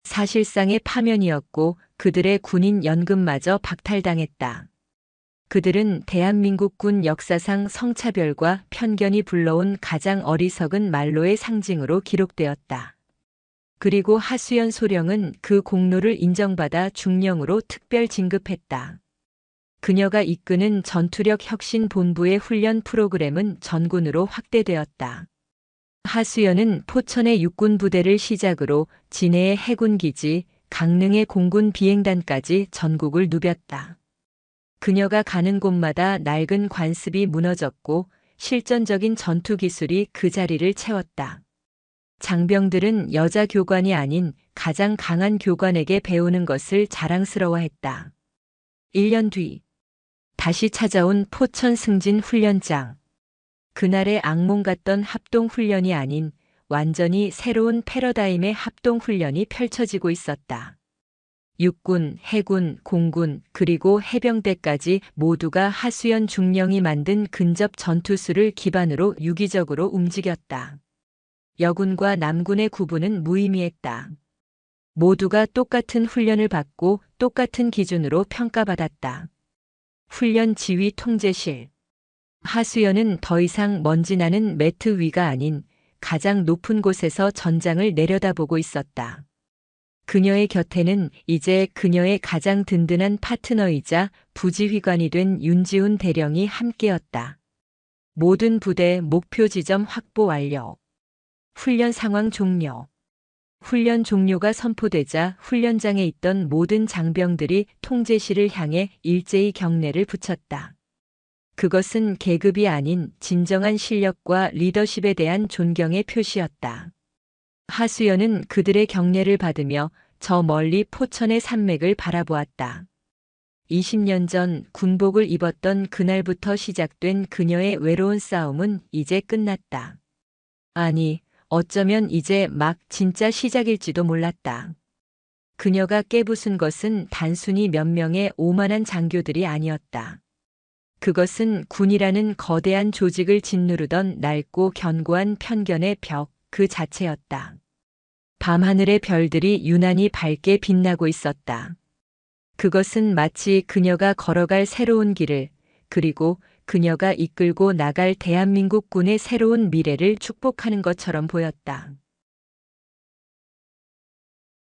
사실상의 파면이었고 그들의 군인 연금마저 박탈당했다. 그들은 대한민국군 역사상 성차별과 편견이 불러온 가장 어리석은 말로의 상징으로 기록되었다. 그리고 하수연 소령은 그 공로를 인정받아 중령으로 특별 진급했다. 그녀가 이끄는 전투력 혁신 본부의 훈련 프로그램은 전군으로 확대되었다. 하수연은 포천의 육군 부대를 시작으로 진해의 해군 기지, 강릉의 공군 비행단까지 전국을 누볐다. 그녀가 가는 곳마다 낡은 관습이 무너졌고 실전적인 전투 기술이 그 자리를 채웠다. 장병들은 여자 교관이 아닌 가장 강한 교관에게 배우는 것을 자랑스러워했다. 1년 뒤 다시 찾아온 포천 승진 훈련장. 그날의 악몽 같던 합동 훈련이 아닌 완전히 새로운 패러다임의 합동 훈련이 펼쳐지고 있었다. 육군, 해군, 공군, 그리고 해병대까지 모두가 하수연 중령이 만든 근접 전투수를 기반으로 유기적으로 움직였다. 여군과 남군의 구분은 무의미했다. 모두가 똑같은 훈련을 받고 똑같은 기준으로 평가받았다. 훈련 지휘 통제실. 하수연은 더 이상 먼지 나는 매트 위가 아닌 가장 높은 곳에서 전장을 내려다보고 있었다. 그녀의 곁에는 이제 그녀의 가장 든든한 파트너이자 부지휘관이 된 윤지훈 대령이 함께였다. 모든 부대 목표 지점 확보 완료. 훈련 상황 종료. 훈련 종료가 선포되자 훈련장에 있던 모든 장병들이 통제실을 향해 일제히 경례를 붙였다. 그것은 계급이 아닌 진정한 실력과 리더십에 대한 존경의 표시였다. 하수연은 그들의 경례를 받으며 저 멀리 포천의 산맥을 바라보았다. 20년 전 군복을 입었던 그날부터 시작된 그녀의 외로운 싸움은 이제 끝났다. 아니, 어쩌면 이제 막 진짜 시작일지도 몰랐다. 그녀가 깨부순 것은 단순히 몇 명의 오만한 장교들이 아니었다. 그것은 군이라는 거대한 조직을 짓누르던 낡고 견고한 편견의 벽 그 자체였다. 밤하늘의 별들이 유난히 밝게 빛나고 있었다. 그것은 마치 그녀가 걸어갈 새로운 길을, 그리고 그녀가 이끌고 나갈 대한민국 군의 새로운 미래를 축복하는 것처럼 보였다.